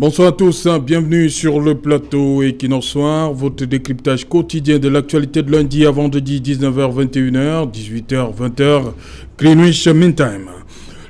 Bonsoir à tous, bienvenue sur le plateau Equinox Soir, votre décryptage quotidien de l'actualité de lundi à vendredi 19h-21h, 18h-20h, Greenwich Mean Time.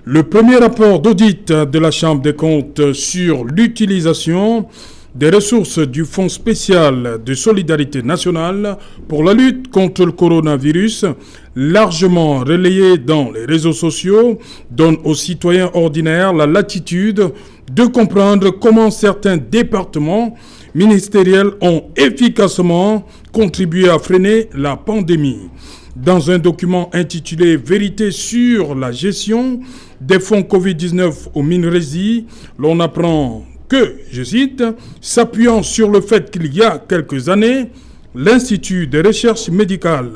Le premier rapport d'audit de la Chambre des comptes sur l'utilisation des ressources du Fonds spécial de solidarité nationale pour la lutte contre le coronavirus, largement relayé dans les réseaux sociaux, donne aux citoyens ordinaires la latitude de comprendre comment certains départements ministériels ont efficacement contribué à freiner la pandémie. Dans un document intitulé « Vérité sur la gestion des fonds Covid-19 au MINRESI », l'on apprend que, je cite, « s'appuyant sur le fait qu'il y a quelques années, l'Institut de recherche médicale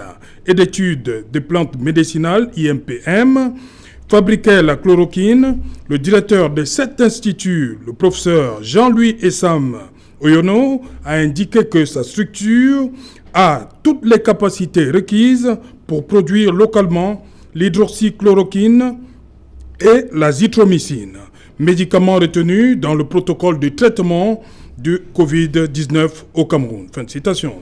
et d'études des plantes médicinales, INPM, fabriquait la chloroquine, le directeur de cet institut, le professeur Jean-Louis Essam Oyono, a indiqué que sa structure a toutes les capacités requises pour produire localement l'hydroxychloroquine et l'azithromycine, médicaments retenus dans le protocole de traitement du Covid-19 au Cameroun. Fin de citation.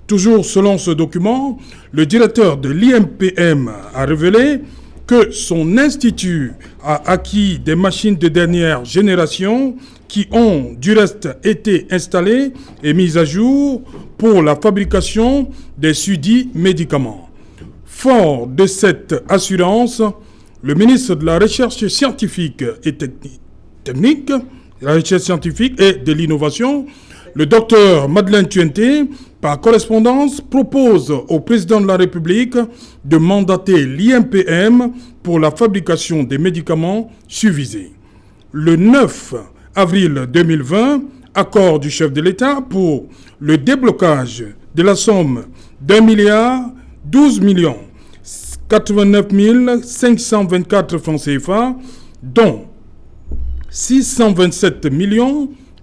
Toujours selon ce document, le directeur de l'INPM a révélé que son institut a acquis des machines de dernière génération qui ont du reste été installées et mises à jour pour la fabrication des sudits médicaments. Fort de cette assurance, le ministre de la Recherche scientifique et technique, la recherche scientifique et de l'innovation, le docteur Madeleine Tuenté, par correspondance, propose au président de la République de mandater l'INPM pour la fabrication des médicaments susvisés. Le 9 avril 2020, accord du chef de l'État pour le déblocage de la somme d'1,12 89 524 francs CFA, dont 627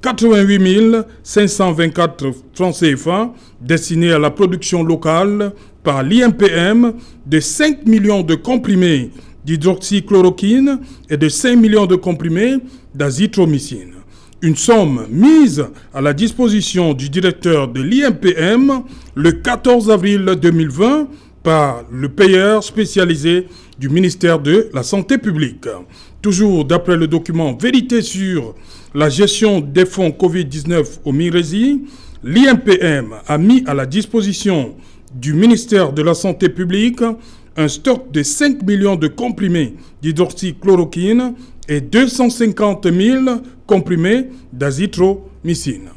88 524 francs CFA destinés à la production locale par l'INPM de 5 millions de comprimés d'hydroxychloroquine et de 5 millions de comprimés d'azithromycine. Une somme mise à la disposition du directeur de l'INPM le 14 avril 2020 par le payeur spécialisé du ministère de la Santé publique. Toujours d'après le document « Vérité sur la gestion des fonds Covid-19 au MINRESI », l'INPM a mis à la disposition du ministère de la Santé publique un stock de 5 millions de comprimés d'hydroxychloroquine et 250 000 comprimés d'azithromycine.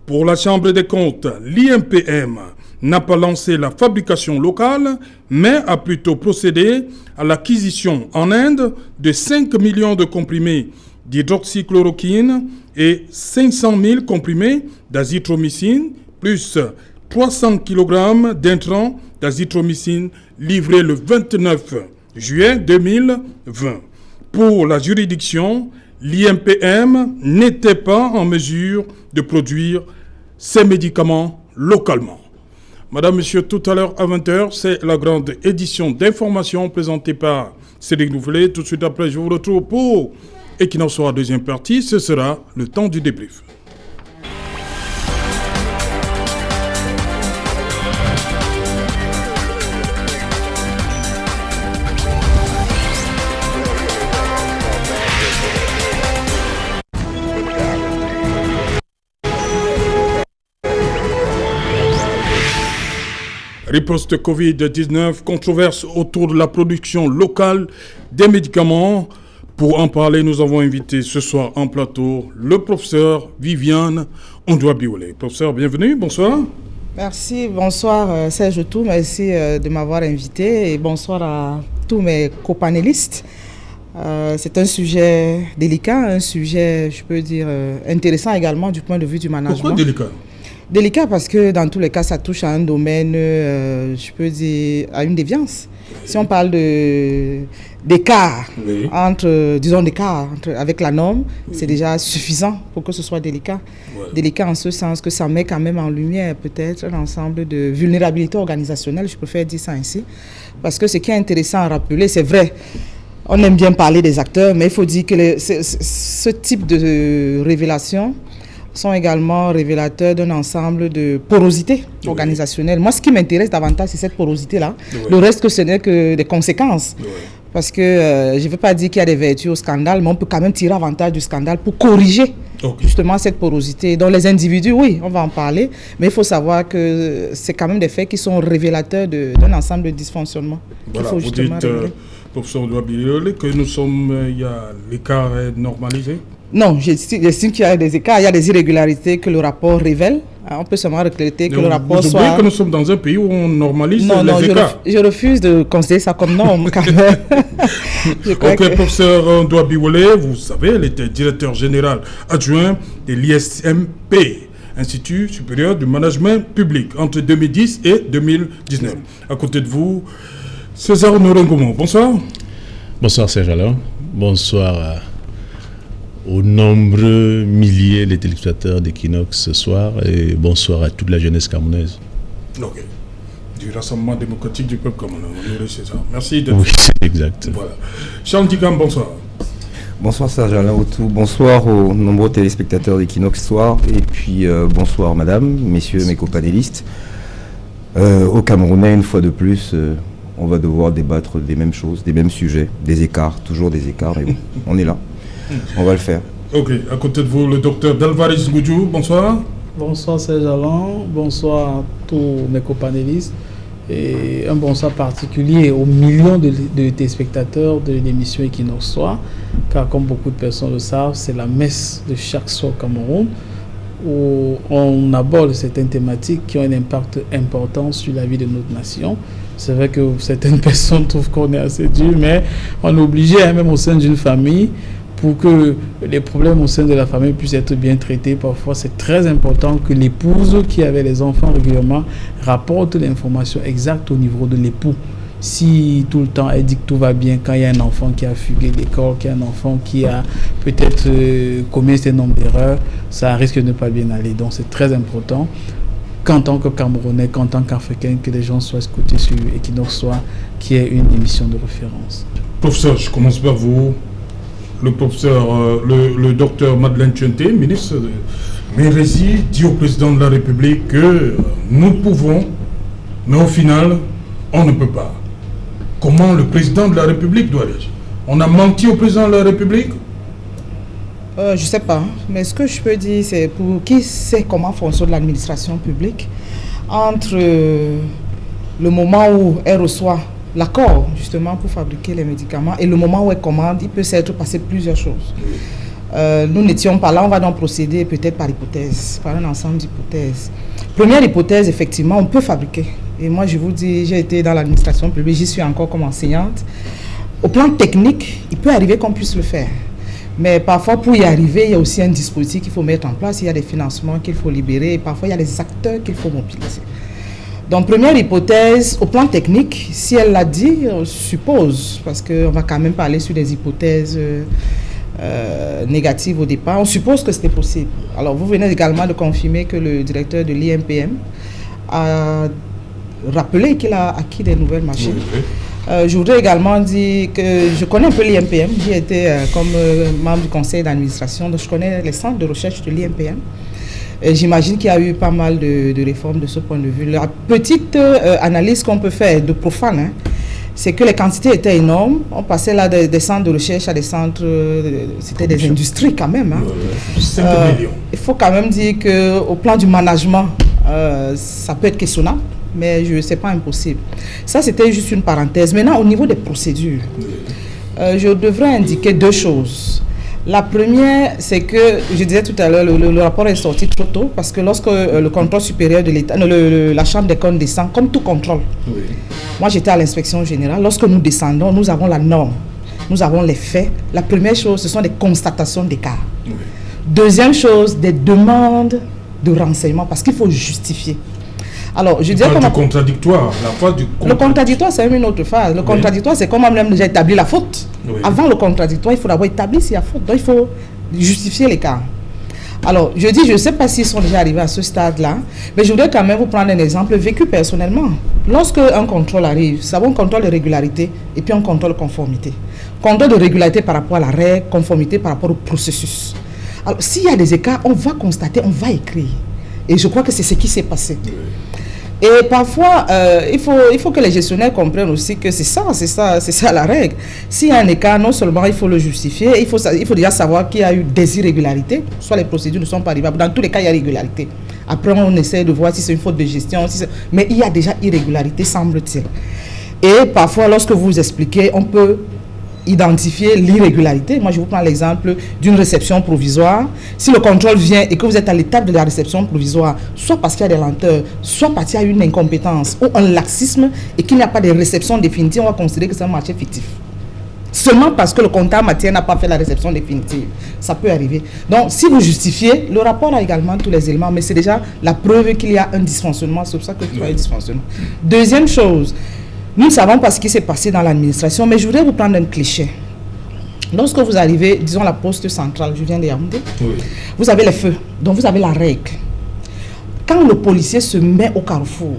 Pour la Chambre des comptes, l'INPM n'a pas lancé la fabrication locale, mais a plutôt procédé à l'acquisition en Inde de 5 millions de comprimés d'hydroxychloroquine et 500 000 comprimés d'azithromycine, plus 300 kg d'intrants d'azithromycine livrés le 29 juillet 2020. Pour la juridiction, l'INPM n'était pas en mesure de produire ces médicaments localement. Madame, Monsieur, tout à l'heure à 20h, c'est la grande édition d'information présentée par Cédric Nouvelet. Tout de suite après, je vous retrouve pour Equinox Soir deuxième partie. Ce sera le temps du débrief. Riposte Covid-19, controverse autour de la production locale des médicaments. Pour en parler, nous avons invité ce soir en plateau le professeur Viviane Ondoa-Biolé. Professeur, bienvenue, bonsoir. Merci, bonsoir Serge Tout, merci de m'avoir invité et bonsoir à tous mes copanélistes. C'est un sujet délicat, un sujet, je peux dire, intéressant également du point de vue du management. Pourquoi délicat ? Délicat parce que dans tous les cas, ça touche à un domaine, je peux dire, à une déviance. Si on parle d'écart, oui, avec la norme, oui, c'est déjà suffisant pour que ce soit délicat. Ouais. Délicat en ce sens que ça met quand même en lumière peut-être un ensemble de vulnérabilités organisationnelles, je préfère dire ça ainsi. Parce que ce qui est intéressant à rappeler, c'est vrai, on aime bien parler des acteurs, mais il faut dire que ce type de révélations sont également révélateurs d'un ensemble de porosité organisationnelle. Moi, ce qui m'intéresse davantage, c'est cette porosité-là. Le reste, ce n'est que des conséquences. Parce que je ne veux pas dire qu'il y a des vertus au scandale, mais on peut quand même tirer avantage du scandale pour corriger justement cette porosité. Donc les individus, oui, on va en parler, mais il faut savoir que c'est quand même des faits qui sont révélateurs d'un ensemble de dysfonctionnements. Voilà, vous dites, professeur Douabile, que nous sommes, l'écart est normalisé? Non, j'estime qu'il y a des écarts, il y a des irrégularités que le rapport révèle. On peut seulement regretter que le rapport soit... Vous oubliez que nous sommes dans un pays où on normalise les écarts. Je refuse de considérer ça comme norme, quand même. Professeur Douabile, vous savez, elle était directeur général adjoint de l'ISMP, Institut supérieur du management public, entre 2010 et 2019. À côté de vous, César Norengomo. Bonsoir. Bonsoir Serge Alain. Bonsoir aux nombreux milliers de téléspectateurs d'Equinox ce soir et bonsoir à toute la jeunesse camerounaise. Ok. Du Rassemblement démocratique du peuple camerounais. Merci de... Oui, exact. Voilà. Charles Tigam, bonsoir. Bonsoir Serge Alain Autou. Bonsoir aux nombreux téléspectateurs d'Equinox Soir. Et puis bonsoir madame, messieurs, mes copanélistes. Au Camerounais, une fois de plus, on va devoir débattre des mêmes choses, des mêmes sujets, des écarts, toujours des écarts, mais bon, on est là. On va le faire. Ok, à côté de vous, le docteur Dalvaris Goudjou, bonsoir. Bonsoir Serge Alain, bonsoir à tous mes copanélistes et un bonsoir particulier aux millions de téléspectateurs de l'émission Equinox Soir, car comme beaucoup de personnes le savent, c'est la messe de chaque soir au Cameroun où on aborde certaines thématiques qui ont un impact important sur la vie de notre nation. C'est vrai que certaines personnes trouvent qu'on est assez dur, mais on est obligé, même au sein d'une famille, pour que les problèmes au sein de la famille puissent être bien traités. Parfois, c'est très important que l'épouse qui avait les enfants régulièrement rapporte l'information exacte au niveau de l'époux. Si tout le temps elle dit que tout va bien, quand il y a un enfant qui a fugué d'école, qu'il y a un enfant qui a peut-être commis un certain nombre d'erreurs, ça risque de ne pas bien aller. Donc c'est très important qu'en tant que Camerounais, qu'en tant qu'Africain, que les gens soient écoutés sur Equinox Soir, qui est une émission de référence. Professeur, je commence par vous. Le professeur, le docteur Madeleine Tchente, ministre de Mérésie, dit au président de la République que nous pouvons, mais au final, on ne peut pas. Comment le président de la République doit réagir? On a menti au président de la République? Je ne sais pas, mais ce que je peux dire, c'est pour qui sait comment fonctionne l'administration publique, entre le moment où elle reçoit l'accord justement pour fabriquer les médicaments et le moment où elle commande, il peut s'être passé plusieurs choses. Nous n'étions pas là, on va donc procéder peut-être par hypothèse, par un ensemble d'hypothèses. Première hypothèse, effectivement, on peut fabriquer. Et moi, je vous dis, j'ai été dans l'administration publique, j'y suis encore comme enseignante. Au plan technique, il peut arriver qu'on puisse le faire. Mais parfois, pour y arriver, il y a aussi un dispositif qu'il faut mettre en place, il y a des financements qu'il faut libérer, et parfois, il y a des acteurs qu'il faut mobiliser. Donc, première hypothèse, au plan technique, si elle l'a dit, on suppose, parce qu'on va quand même parler sur des hypothèses négatives au départ, on suppose que c'était possible. Alors, vous venez également de confirmer que le directeur de l'IMPM a rappelé qu'il a acquis des nouvelles machines. Je voudrais également dire que je connais un peu l'IMPM, j'ai été comme membre du conseil d'administration, donc je connais les centres de recherche de l'IMPM. J'imagine qu'il y a eu pas mal de réformes de ce point de vue. La petite analyse qu'on peut faire de profane, c'est que les quantités étaient énormes. On passait là des centres de recherche à des centres, c'était des industries quand même. Il faut quand même dire qu'au plan du management, ça peut être questionnable, mais ce n'est pas impossible. Ça, c'était juste une parenthèse. Maintenant, au niveau des procédures, je devrais indiquer deux choses. La première, c'est que, je disais tout à l'heure, le rapport est sorti trop tôt parce que lorsque le contrôle supérieur de l'État, la Chambre des comptes descend, comme tout contrôle, moi j'étais à l'inspection générale, lorsque nous descendons, nous avons la norme, nous avons les faits. La première chose, ce sont des constatations d'écart. Deuxième chose, des demandes de renseignements parce qu'il faut justifier. Alors, je dirais du contradictoire, la phase du contradictoire. Le contradictoire, c'est une autre phase. Le contradictoire, c'est comme même déjà établi la faute. Avant le contradictoire, il faut d'abord établir s'il y a faute. Donc, il faut justifier les cas. Alors, je dis, je ne sais pas s'ils sont déjà arrivés à ce stade-là, mais je voudrais quand même vous prendre un exemple vécu personnellement. Lorsque un contrôle arrive, ça va un contrôle de régularité et puis un contrôle de conformité. contrôle de régularité par rapport à la règle, conformité par rapport au processus. Alors, s'il y a des écarts, on va constater, on va écrire. Et je crois que c'est ce qui s'est passé. Et parfois, il faut que les gestionnaires comprennent aussi que c'est ça la règle. S'il y a un écart, non seulement il faut le justifier, il faut déjà savoir qu'il y a eu des irrégularités, soit les procédures ne sont pas arrivables. Dans tous les cas, il y a irrégularité. Après, on essaie de voir si c'est une faute de gestion, mais il y a déjà irrégularité, semble-t-il. Et parfois, lorsque vous expliquez, on peut identifier l'irrégularité. Moi, je vous prends l'exemple d'une réception provisoire. Si le contrôle vient et que vous êtes à l'étape de la réception provisoire, soit parce qu'il y a des lenteurs, soit parce qu'il y a une incompétence ou un laxisme et qu'il n'y a pas de réception définitive, on va considérer que c'est un marché fictif. Seulement parce que le comptable matière n'a pas fait la réception définitive. Ça peut arriver. Donc, si vous justifiez, le rapport a également tous les éléments, mais c'est déjà la preuve qu'il y a un dysfonctionnement. C'est pour ça que tu as un dysfonctionnement. Deuxième chose, nous ne savons pas ce qui s'est passé dans l'administration, mais je voudrais vous prendre un cliché. Lorsque vous arrivez, disons la poste centrale, je viens de Yaoundé, vous avez les feux, donc vous avez la règle. Quand le policier se met au carrefour,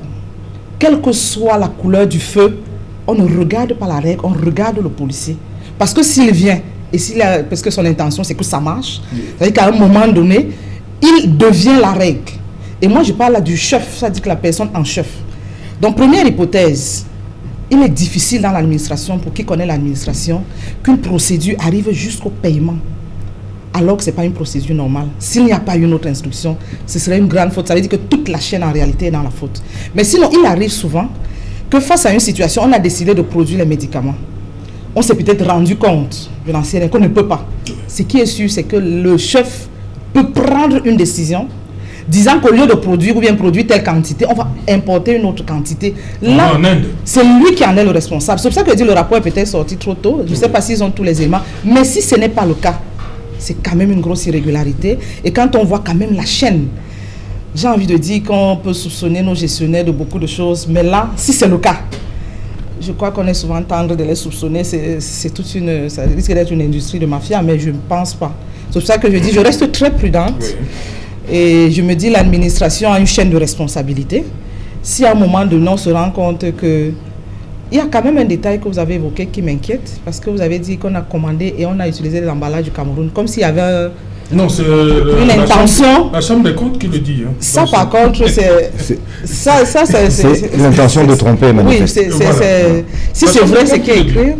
quelle que soit la couleur du feu, on ne regarde pas la règle, on regarde le policier. Parce que s'il vient, et parce que son intention c'est que ça marche, c'est-à-dire qu'à un moment donné, il devient la règle. Et moi je parle là du chef, ça dit que la personne en chef. Donc première hypothèse, il est difficile dans l'administration, pour qui connaît l'administration, qu'une procédure arrive jusqu'au paiement, alors que ce n'est pas une procédure normale. S'il n'y a pas une autre instruction, ce serait une grande faute. Ça veut dire que toute la chaîne en réalité est dans la faute. Mais sinon, il arrive souvent que face à une situation, on a décidé de produire les médicaments. On s'est peut-être rendu compte, je n'en sais rien, qu'on ne peut pas. Ce qui est sûr, c'est que le chef peut prendre une décision disant qu'au lieu de produire ou bien produire telle quantité, on va importer une autre quantité. Là, c'est lui qui en est le responsable. C'est pour ça que je dis le rapport est peut-être sorti trop tôt. Je ne sais pas s'ils ont tous les éléments. Mais si ce n'est pas le cas, c'est quand même une grosse irrégularité. Et quand on voit quand même la chaîne, j'ai envie de dire qu'on peut soupçonner nos gestionnaires de beaucoup de choses. Mais là, si c'est le cas, je crois qu'on est souvent tendre de les soupçonner. C'est toute une, ça risque d'être une industrie de mafia, mais je ne pense pas. C'est pour ça que je dis, je reste très prudente. Oui. Et je me dis, l'administration a une chaîne de responsabilité. Si à un moment donné, on se rend compte que... Il y a quand même un détail que vous avez évoqué qui m'inquiète, parce que vous avez dit qu'on a commandé et on a utilisé les emballages du Cameroun, comme s'il y avait non, c'est une intention. La Chambre des comptes qui le dit. Hein. Ça, par contre, c'est l'intention de tromper, manifeste. Oui, si c'est vrai, c'est qu'il y a écrit,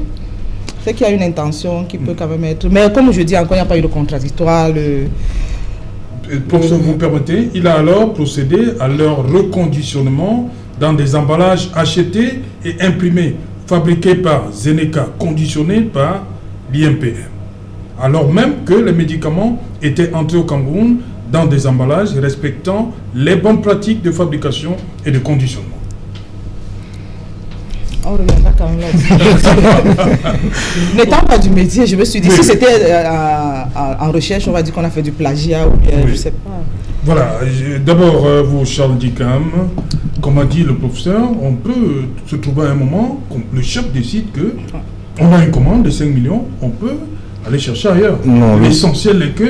c'est qu'il y a une intention qui peut quand même être... Mais comme je dis encore, il n'y a pas eu de contradictoire. Pour ce que vous permettez, il a alors procédé à leur reconditionnement dans des emballages achetés et imprimés, fabriqués par Zeneca, conditionnés par l'INPM. Alors même que les médicaments étaient entrés au Cameroun dans des emballages respectant les bonnes pratiques de fabrication et de conditionnement. On reviendra quand même là-dessus. N'étant pas du métier, je me suis dit, si c'était en recherche, on va dire qu'on a fait du plagiat ou bien, je ne sais pas. Voilà, d'abord, vous, Charles Dicam, comme a dit le professeur, on peut se trouver à un moment, le chef décide qu'on a une commande de 5 millions, on peut aller chercher ailleurs. L'essentiel est que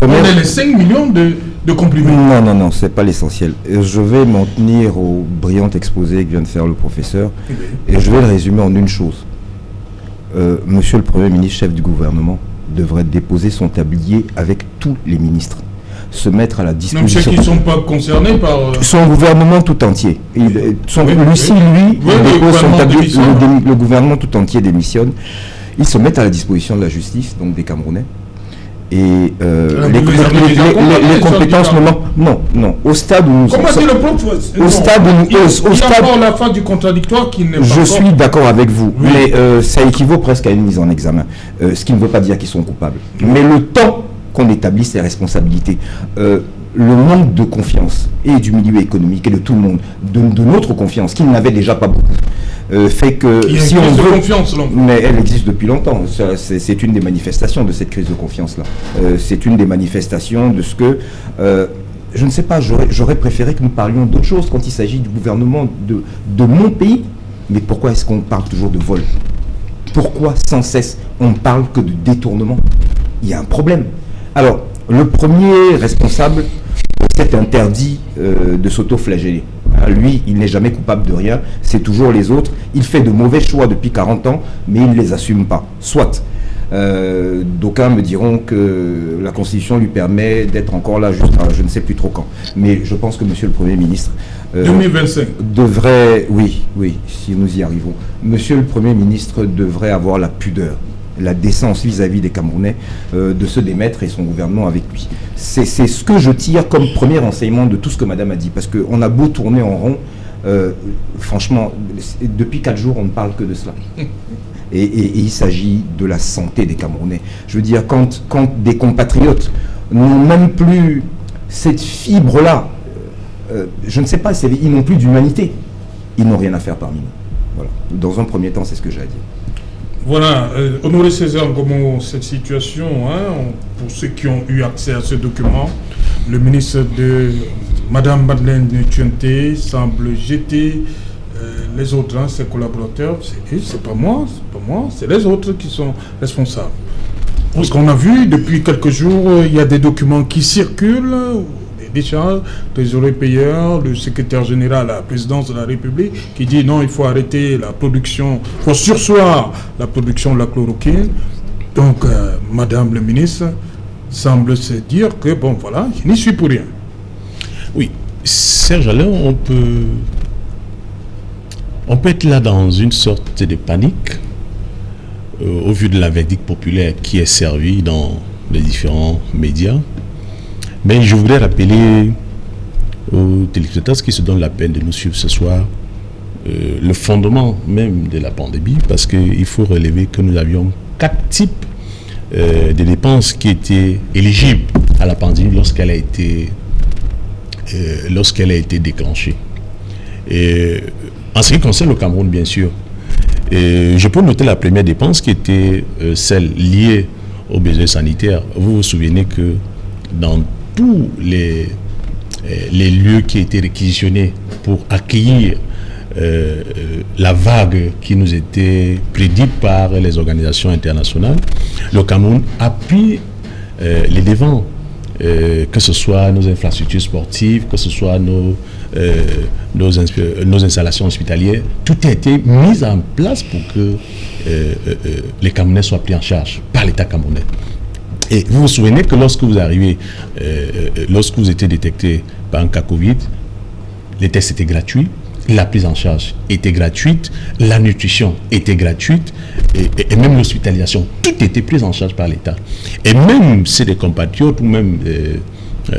on ait les 5 millions de comprimés. Non, c'est pas l'essentiel. Je vais m'en tenir au brillant exposé que vient de faire le professeur, et je vais le résumer en une chose. Monsieur le Premier ministre, chef du gouvernement, devrait déposer son tablier avec tous les ministres, se mettre à la disposition... Même ceux qui ne sont pas concernés par... Son gouvernement tout entier. Lui dépose son tablier, le gouvernement tout entier démissionne. Ils se mettent à la disposition de la justice, donc des Camerounais. Et les compétences non. Au stade où nous sommes... Comment dit le prof? Au stade où nous... Il y a encore la fin du contradictoire qui n'est pas... Je suis d'accord avec vous, mais ça équivaut presque à une mise en examen. Ce qui ne veut pas dire qu'ils sont coupables. Mais le temps qu'on établisse les responsabilités, le manque de confiance, et du milieu économique, et de tout le monde, de notre confiance, qu'ils n'avaient déjà pas beaucoup, fait que si on veut... confiance, mais elle existe depuis longtemps. C'est une des manifestations de cette crise de confiance-là. C'est une des manifestations de ce que... je ne sais pas, j'aurais préféré que nous parlions d'autre chose quand il s'agit du gouvernement de mon pays. Mais pourquoi est-ce qu'on parle toujours de vol? Pourquoi sans cesse on ne parle que de détournement? Il y a un problème. Alors, le premier responsable, c'est interdit de s'auto-flageller. Lui, il n'est jamais coupable de rien, c'est toujours les autres. Il fait de mauvais choix depuis 40 ans, mais il ne les assume pas. Soit. D'aucuns me diront que la Constitution lui permet d'être encore là jusqu'à je ne sais plus trop quand. Mais je pense que Monsieur le Premier ministre 2025 devrait, oui, si nous y arrivons, Monsieur le Premier ministre devrait avoir la pudeur, la décence vis-à-vis des Camerounais de se démettre et son gouvernement avec lui. C'est ce que je tire comme premier enseignement de tout ce que Madame a dit, parce qu'on a beau tourner en rond, franchement, depuis 4 jours, on ne parle que de cela. Et il s'agit de la santé des Camerounais. Je veux dire, quand des compatriotes n'ont même plus cette fibre-là, je ne sais pas, ils n'ont plus d'humanité. Ils n'ont rien à faire parmi nous. Voilà. Dans un premier temps, c'est ce que j'ai à dire. Voilà, Honoré César, comment cette situation, pour ceux qui ont eu accès à ce document, le ministre de Madame Madeleine Tuenté semble jeter les autres, ses collaborateurs. C'est pas moi, c'est les autres qui sont responsables. Parce qu'on a vu depuis quelques jours, il y a des documents qui circulent, des décharges, trésorier payeur, le secrétaire général à la présidence de la République qui dit non, il faut arrêter la production, il faut surseoir la production de la chloroquine. Donc, Madame le ministre semble se dire que bon, voilà, je n'y suis pour rien. Oui, Serge Alain, on peut être là dans une sorte de panique au vu de la verdict populaire qui est servie dans les différents médias. Mais je voudrais rappeler aux téléspectateurs qui se donnent la peine de nous suivre ce soir le fondement même de la pandémie, parce qu'il faut relever que nous avions 4 types de dépenses qui étaient éligibles à la pandémie lorsqu'elle a été déclenchée. Et en ce qui concerne le Cameroun, bien sûr, je peux noter la première dépense qui était celle liée aux besoins sanitaires. Vous vous souvenez que dans tous les lieux qui étaient réquisitionnés pour accueillir la vague qui nous était prédite par les organisations internationales, le Cameroun a pris les devants, que ce soit nos infrastructures sportives, que ce soit nos installations hospitalières. Tout a été mis en place pour que les Camerounais soient pris en charge par l'État camerounais. Et vous vous souvenez que lorsque vous arrivez, lorsque vous étiez détecté par un cas Covid, les tests étaient gratuits, la prise en charge était gratuite, la nutrition était gratuite et même l'hospitalisation, tout était pris en charge par l'État. Et même si des compatriotes ou même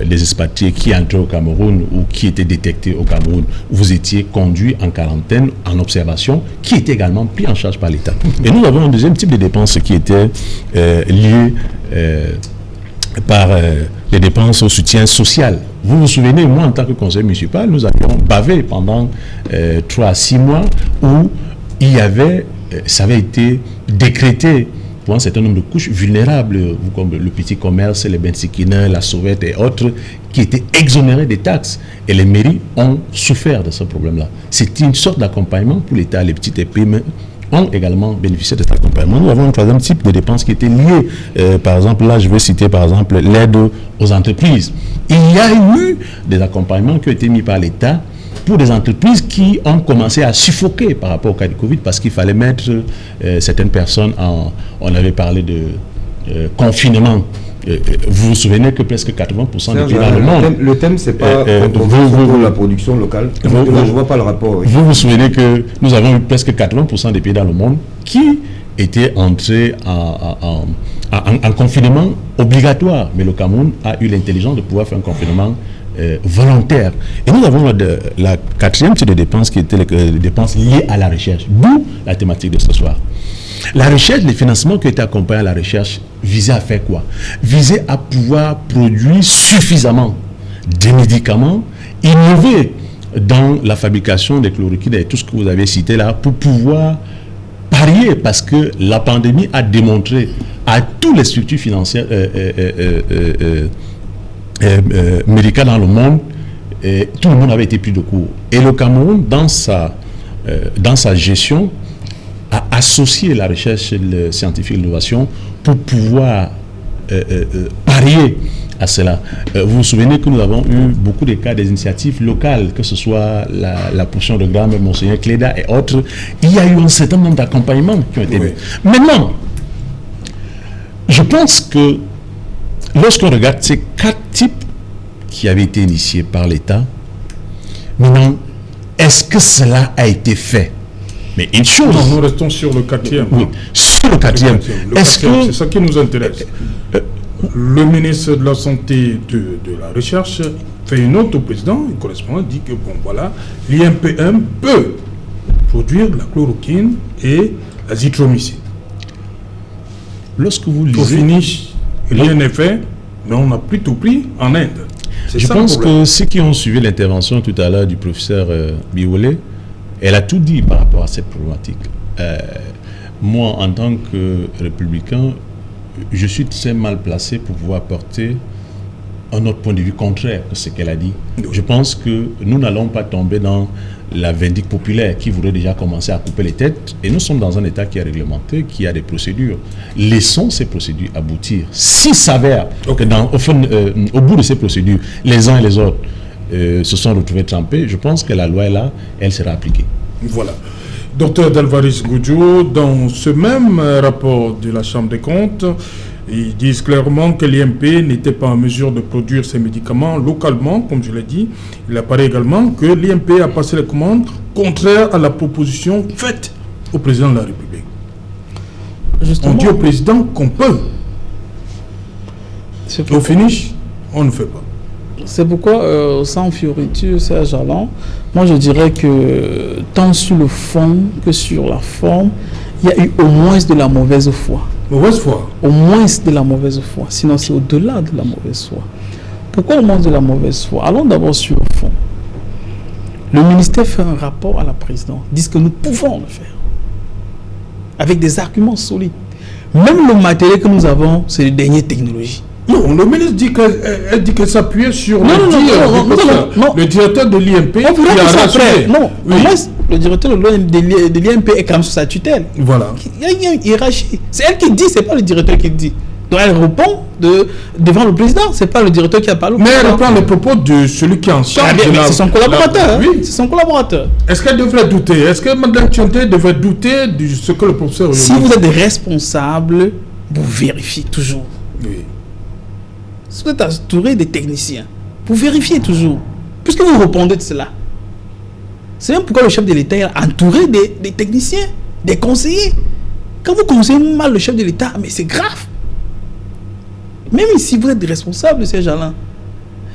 des expatriés qui entraient au Cameroun ou qui étaient détectés au Cameroun, vous étiez conduits en quarantaine, en observation, qui était également pris en charge par l'État. Et nous avons un deuxième type de dépenses qui était lié par les dépenses au soutien social. Vous vous souvenez, moi en tant que conseiller municipal, nous avions bavé pendant 3 à 6 mois où il y avait, ça avait été décrété pour un certain nombre de couches vulnérables, comme le petit commerce, les bensikina, la sauvette et autres, qui étaient exonérés des taxes. Et les mairies ont souffert de ce problème-là. C'était une sorte d'accompagnement pour l'État. Les petites PME ont également bénéficié de cet accompagnement. Nous avons un troisième type de dépenses qui étaient liées. Par exemple, là, je vais citer par exemple l'aide aux entreprises. Il y a eu des accompagnements qui ont été mis par l'État pour des entreprises qui ont commencé à suffoquer par rapport au cas du Covid parce qu'il fallait mettre certaines personnes en... On avait parlé de confinement. Vous vous souvenez que presque 80% des pays dans le monde... Le thème, c'est pas pour la production locale. Je ne vois pas le rapport. Oui. Vous vous souvenez que nous avons eu presque 80% des pays dans le monde qui étaient entrés en confinement obligatoire. Mais le Cameroun a eu l'intelligence de pouvoir faire un confinement volontaire. Et nous avons la quatrième type de dépenses qui était les dépenses liées à la recherche. D'où la thématique de ce soir. La recherche, les financements qui étaient accompagnés à la recherche visaient à faire quoi? Visaient à pouvoir produire suffisamment de médicaments, innover dans la fabrication des chloroquines et tout ce que vous avez cité là pour pouvoir parier, parce que la pandémie a démontré à toutes les structures financières médicales dans le monde, tout le monde avait été pris de court. Et le Cameroun, dans sa gestion, a associé la recherche scientifique et l'innovation pour pouvoir parier à cela. Vous vous souvenez que nous avons eu beaucoup de cas des initiatives locales, que ce soit la portion de Gramme, Monseigneur Cléda et autres. Il y a eu un certain nombre d'accompagnements qui ont été mis. Maintenant, Je pense que lorsqu'on regarde ces 4 types qui avaient été initiés par l'État, maintenant, est-ce que cela a été fait? Mais une chose... Non, nous restons sur le 4e. Oui, sur le 4e. Est-ce que... C'est ça qui nous intéresse. Le ministre de la Santé de la Recherche fait une note au président, il correspond, dit que bon voilà, l'INPM peut produire la chloroquine et l'azithromycine. Lorsque vous lisez... Au finish, rien n'est fait, mais on a plutôt pris en Inde. Je pense que ceux qui ont suivi l'intervention tout à l'heure du professeur Biolay, elle a tout dit par rapport à cette problématique. Moi, en tant que républicain, je suis très mal placé pour pouvoir porter un autre point de vue contraire que ce qu'elle a dit. Je pense que nous n'allons pas tomber dans la vindicte populaire qui voudrait déjà commencer à couper les têtes. Et nous sommes dans un État qui est réglementé, qui a des procédures. Laissons ces procédures aboutir. S'il s'avère que au bout de ces procédures, les uns et les autres se sont retrouvés trempés, je pense que la loi est là, elle sera appliquée. Voilà. Docteur Dalvaris Goudjo, dans ce même rapport de la Chambre des comptes, ils disent clairement que l'INP n'était pas en mesure de produire ces médicaments localement, comme je l'ai dit. Il apparaît également que l'INP a passé les commandes contraires à la proposition faite au président de la République. Justement, on dit au président qu'on peut. Au finish, on ne fait pas. C'est pourquoi, sans fioriture, Serge Allan, moi je dirais que tant sur le fond que sur la forme, il y a eu au moins de la mauvaise foi. Mauvaise foi? Au moins de la mauvaise foi. Sinon, c'est au-delà de la mauvaise foi. Pourquoi au moins de la mauvaise foi? Allons d'abord sur le fond. Le ministère fait un rapport à la présidence, disent que nous pouvons le faire, avec des arguments solides. Même le matériel que nous avons, c'est les dernières technologies. Non, le ministre dit qu'elle s'appuyait sur le directeur de l'INP qui a rassuré. Non, oui. Au moins, le directeur de l'INP est quand même sous sa tutelle. Voilà. Il y a une hiérarchie. C'est elle qui dit, c'est pas le directeur qui dit. Donc elle répond devant le président, c'est pas le directeur qui a parlé. Mais elle reprend les propos de celui qui est en charge. C'est son collaborateur. Oui. C'est son collaborateur. Est-ce qu'elle devrait douter? Est-ce que Mme Tchonté devrait douter de ce que le professeur... Si vous êtes responsable, vous vérifiez toujours. Oui. Si vous êtes entouré des techniciens, vous vérifiez toujours. Puisque vous répondez de cela. C'est même pourquoi le chef de l'État est entouré des techniciens, des conseillers. Quand vous conseillez mal le chef de l'État, mais c'est grave. Même si vous êtes responsable de ces gens-là,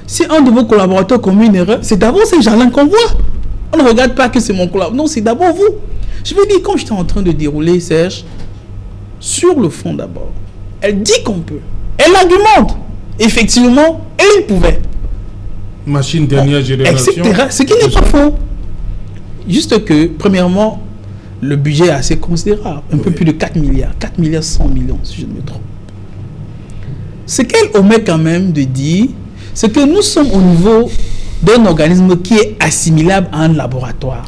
si un de vos collaborateurs commet une erreur, c'est d'abord ces gens-là qu'on voit. On ne regarde pas que c'est mon collaborateur. Non, c'est d'abord vous. Je veux dire, quand j'étais en train de dérouler, Serge, sur le fond d'abord, elle dit qu'on peut. Elle argumente. Effectivement, elle pouvait. Machine dernière génération. Etc. Ce qui n'est pas faux. Juste que, premièrement, le budget est assez considérable. Un peu plus de 4 milliards. 4 milliards 100 millions, si je ne me trompe. Ce qu'elle omet quand même de dire, c'est que nous sommes au niveau d'un organisme qui est assimilable à un laboratoire.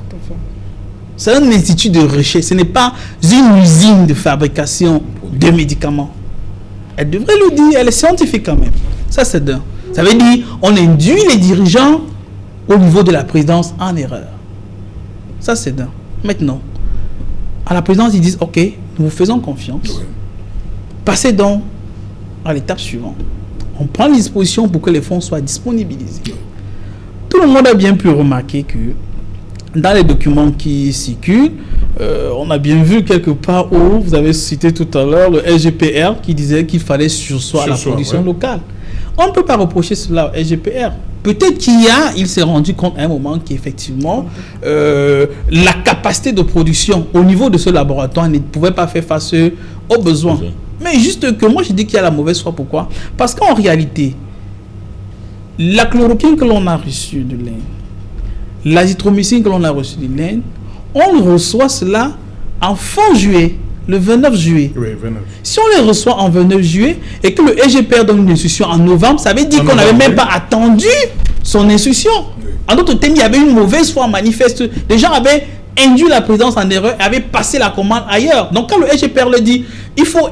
C'est un institut de recherche. Ce n'est pas une usine de fabrication de médicaments. Elle devrait le dire, elle est scientifique quand même. Ça, c'est d'un. Ça veut dire on induit les dirigeants au niveau de la présidence en erreur. Ça, c'est d'un. Maintenant, à la présidence, ils disent, OK, nous vous faisons confiance. Oui. Passez donc à l'étape suivante. On prend les dispositions pour que les fonds soient disponibilisés. Tout le monde a bien pu remarquer que dans les documents qui circulent, on a bien vu quelque part où, vous avez cité tout à l'heure, le SGPR qui disait qu'il fallait sursoir la production locale. On ne peut pas reprocher cela au SGPR. Peut-être il s'est rendu compte à un moment qu'effectivement, la capacité de production au niveau de ce laboratoire ne pouvait pas faire face aux besoins. Mais juste que moi, je dis qu'il y a la mauvaise foi. Pourquoi? Parce qu'en réalité, la chloroquine que l'on a reçue de l'Inde, l'azithromycine que l'on a reçue de l'Inde, on reçoit cela en fin juillet, le 29 juillet. Oui, 29. Si on les reçoit en 29 juillet et que le SGPR donne une instruction en novembre, ça veut dire qu'on n'avait même pas attendu son instruction. Oui. En d'autres termes, il y avait une mauvaise foi manifeste. Les gens avaient induit la présidence en erreur et avait passé la commande ailleurs. Donc quand le SGPR le dit, il faut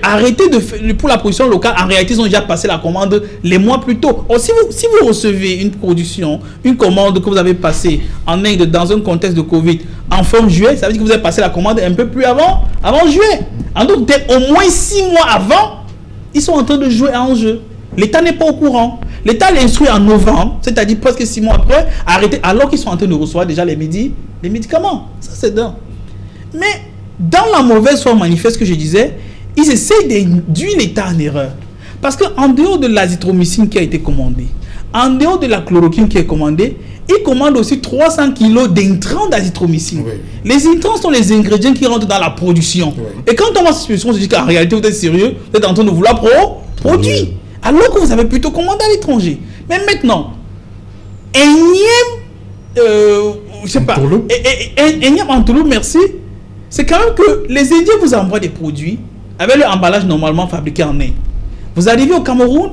arrêter de faire, pour la production locale, en réalité ils ont déjà passé la commande les mois plus tôt. Or, si vous recevez une production, une commande que vous avez passée en Inde dans un contexte de Covid en fin juillet, ça veut dire que vous avez passé la commande un peu plus avant juillet. En d'autres termes, au moins 6 mois avant, ils sont en train de jouer en jeu. L'État n'est pas au courant. L'État l'instruit en novembre, c'est-à-dire presque 6 mois après, arrêter, alors qu'ils sont en train de recevoir déjà les médicaments. Ça, c'est dingue. Mais dans la mauvaise foi manifeste que je disais, ils essayent d'induire l'État en erreur. Parce qu'en dehors de l'azithromycine qui a été commandée, en dehors de la chloroquine qui est commandée, ils commandent aussi 300 kilos d'intrants d'azithromycine. Oui. Les intrants sont les ingrédients qui rentrent dans la production. Oui. Et quand on voit cette situation, on se dit qu'en réalité, vous êtes sérieux, vous êtes en train de vouloir produire. Oui. Alors que vous avez plutôt commandé à l'étranger. Mais maintenant, énième entourloupe, merci. C'est quand même que les Indiens vous envoient des produits avec leur emballage normalement fabriqué en Inde. Vous arrivez au Cameroun,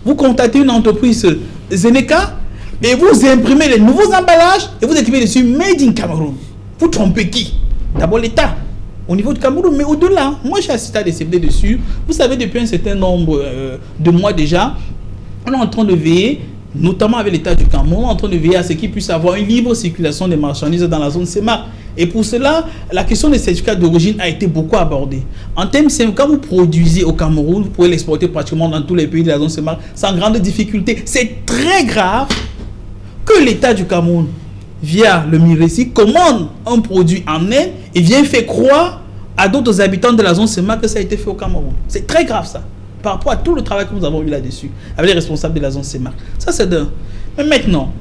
vous contactez une entreprise Zeneca et vous imprimez les nouveaux emballages et vous écrivez dessus Made in Cameroun. Vous trompez qui? D'abord l'État au niveau du Cameroun, mais au-delà, moi j'ai assisté à des CBD dessus. Vous savez, depuis un certain nombre de mois déjà, on est en train de veiller, notamment avec l'État du Cameroun, en train de veiller à ce qu'il puisse avoir une libre circulation des marchandises dans la zone CEMAC. Et pour cela, la question des certificats d'origine a été beaucoup abordée. En termes simples, quand vous produisez au Cameroun, vous pouvez l'exporter pratiquement dans tous les pays de la zone CEMAC sans grande difficulté. C'est très grave que l'État du Cameroun, via le MIRESI, commande un produit en Inde et vient faire croire à d'autres habitants de la zone CEMAC que ça a été fait au Cameroun. C'est très grave ça, par rapport à tout le travail que nous avons eu là-dessus, avec les responsables de la zone CEMAC. Ça c'est d'un. Mais maintenant,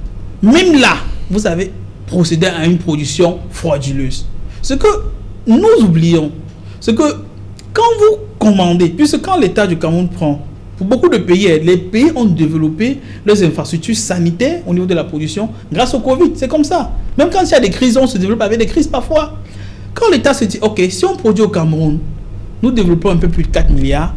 même là, vous avez procédé à une production frauduleuse. Ce que nous oublions, c'est que quand vous commandez, puisque quand l'État du Cameroun prend, pour beaucoup de pays, les pays ont développé leurs infrastructures sanitaires au niveau de la production grâce au Covid. C'est comme ça. Même quand il y a des crises, on se développe avec des crises parfois. Quand l'État se dit, ok, si on produit au Cameroun, nous développons un peu plus de 4 milliards,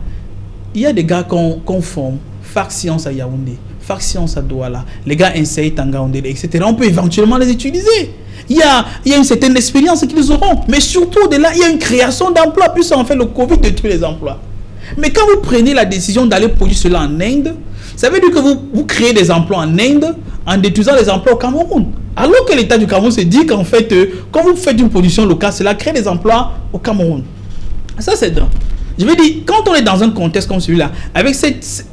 il y a des gars qu'on forme, Fac Science à Yaoundé, Fac Science à Douala, les gars Insei Tangaoundé, etc. On peut éventuellement les utiliser. Il y a une certaine expérience qu'ils auront. Mais surtout, de là, il y a une création d'emplois, puisque en fait, le Covid détruit les emplois. Mais quand vous prenez la décision d'aller produire cela en Inde, ça veut dire que vous créez des emplois en Inde en détruisant les emplois au Cameroun. Alors que l'État du Cameroun se dit qu'en fait, quand vous faites une production locale, cela crée des emplois au Cameroun. Ça, c'est dingue. Je veux dire, quand on est dans un contexte comme celui-là, avec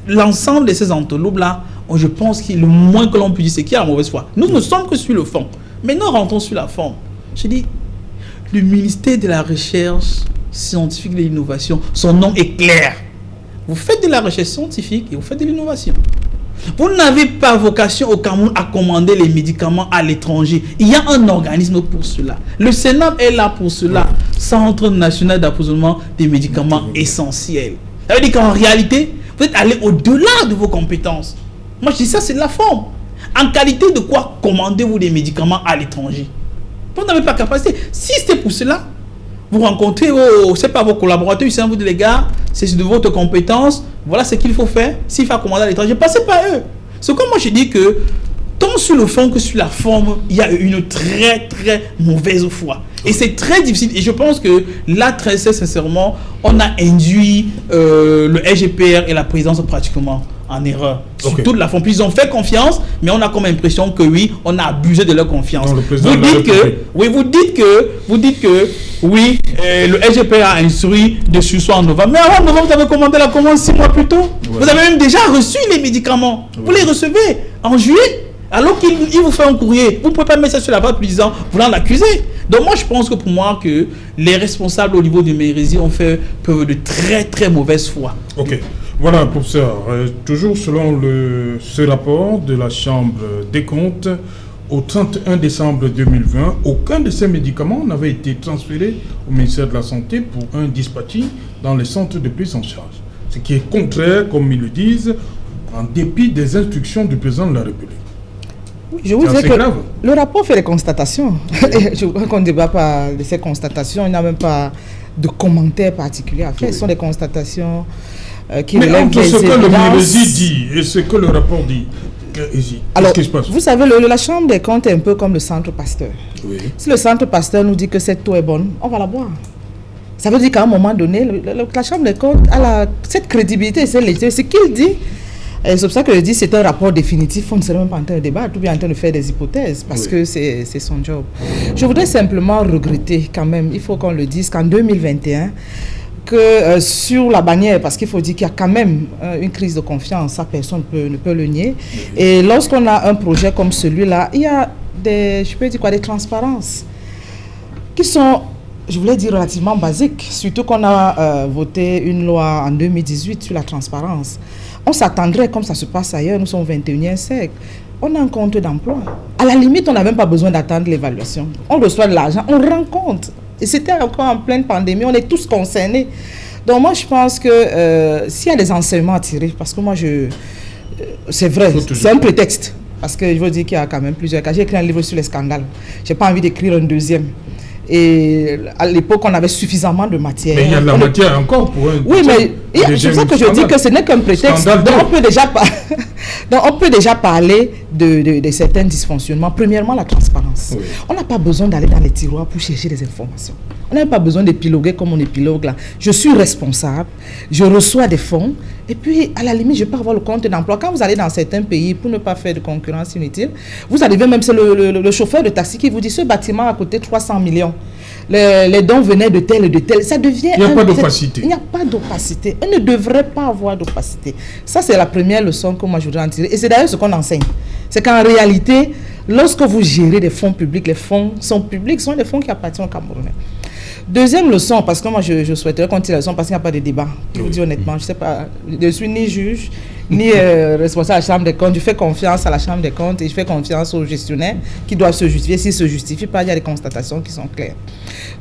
l'ensemble de ces entourloupes-là, je pense que le moins que l'on peut dire, c'est qu'il y a la mauvaise foi. Nous ne sommes que sur le fond. Maintenant, rentrons sur la forme. Je dis, le ministère de la Recherche scientifique et de l'innovation, son nom est clair. Vous faites de la recherche scientifique et vous faites de l'innovation. Vous n'avez pas vocation au Cameroun à commander les médicaments à l'étranger. Il y a un organisme pour cela. Le Sénat est là pour cela. Centre national d'approvisionnement des médicaments essentiels. Ça veut dire qu'en réalité, vous êtes allé au-delà de vos compétences. Moi, je dis ça, c'est de la forme. En qualité de quoi commandez-vous des médicaments à l'étranger? Vous n'avez pas capacité. Si c'était pour cela, vous rencontrez vos collaborateurs, ils vous disent, les gars, c'est de votre compétence, voilà ce qu'il faut faire. S'il faut commander à l'étranger, passez par eux. C'est comme moi je dis que, tant sur le fond que sur la forme, il y a une très très mauvaise foi. Et c'est très difficile. Et je pense que là, très sincèrement, on a induit le SGPR et la présidence pratiquement en erreur. Sur toute la forme. Puis ils ont fait confiance, mais on a comme impression que oui, on a abusé de leur confiance. Non, vous dites que oui, le SGPR a instruit de sursoir en novembre. Mais avant novembre, vous avez commandé la commande 6 mois plus tôt. Ouais. Vous avez même déjà reçu les médicaments. Ouais. Vous les recevez en juillet. Alors qu'il vous fait un courrier, vous ne pouvez pas mettre ça sur la table disant, voulant l'accuser. Donc moi, je pense que pour moi, que les responsables au niveau du MIRESI ont fait preuve de très très mauvaise foi. Ok. Voilà, professeur. Toujours selon ce rapport de la Chambre des comptes, au 31 décembre 2020, aucun de ces médicaments n'avait été transféré au ministère de la Santé pour un dispatching dans les centres de prise en charge. Ce qui est contraire, comme ils le disent, en dépit des instructions du président de la République. Je vous dis que le rapport fait des constatations. Je crois qu'on ne débat pas de ces constatations. Il n'y a même pas de commentaires particuliers à faire. Ce sont des constatations qui relèvent des évidences. Mais entre ce que le MIRESI dit et ce que le rapport dit, Alors, qu'est-ce qui se passe? vous savez, la Chambre des comptes est un peu comme le Centre Pasteur. Oui. Si le Centre Pasteur nous dit que cette eau est bonne, on va la boire. Ça veut dire qu'à un moment donné, la Chambre des comptes a cette crédibilité, c'est ce qu'il dit. Et c'est pour ça que je dis que c'est un rapport définitif. On ne serait même pas en train de débattre, ou bien en train de faire des hypothèses, parce que c'est son job. Je voudrais simplement regretter quand même, il faut qu'on le dise, qu'en 2021, que sur la bannière, parce qu'il faut dire qu'il y a quand même une crise de confiance, ça personne ne peut le nier. Et lorsqu'on a un projet comme celui-là, il y a des transparences qui sont, je voulais dire, relativement basiques, surtout qu'on a voté une loi en 2018 sur la transparence. On s'attendrait, comme ça se passe ailleurs, nous sommes au 21e siècle, on a un compte d'emploi. À la limite, on n'a même pas besoin d'attendre l'évaluation. On reçoit de l'argent, on rend compte. Et c'était encore en pleine pandémie, on est tous concernés. Donc moi, je pense que s'il y a des enseignements à tirer, parce que moi, c'est vrai, c'est un prétexte. Parce que je veux dire qu'il y a quand même plusieurs cas. J'ai écrit un livre sur les scandales. Je n'ai pas envie d'écrire un deuxième. Et à l'époque, on avait suffisamment de matière. Mais il y a de la matière encore pour un... Oui, mais c'est pour ça que je dis que ce n'est qu'un prétexte. Donc on peut déjà parler de certains dysfonctionnements. Premièrement, la transparence. Oui. On n'a pas besoin d'aller dans les tiroirs pour chercher des informations. On n'a pas besoin d'épiloguer comme on épilogue là. Je suis responsable, je reçois des fonds, et puis à la limite, je peux avoir le compte d'emploi. Quand vous allez dans certains pays, pour ne pas faire de concurrence inutile, vous arrivez même, c'est le chauffeur de taxi qui vous dit, ce bâtiment a coûté 300 millions. Les dons venaient de tel et de tel. Ça devient... Il n'y a pas d'opacité. Il n'y a pas d'opacité. On ne devrait pas avoir d'opacité. Ça, c'est la première leçon que moi, je voudrais en tirer. Et c'est d'ailleurs ce qu'on enseigne. C'est qu'en réalité, lorsque vous gérez des fonds publics, les fonds sont publics, ce sont des fonds qui appartiennent aux Camerounais. Deuxième leçon, parce que moi, je souhaiterais qu'on tire la leçon parce qu'il n'y a pas de débat. Je vous dis honnêtement, je ne sais pas, je ne suis ni juge, ni responsable de la Chambre des comptes. Je fais confiance à la Chambre des comptes et je fais confiance aux gestionnaires qui doivent se justifier. S'ils ne se justifient pas, il y a des constatations qui sont claires.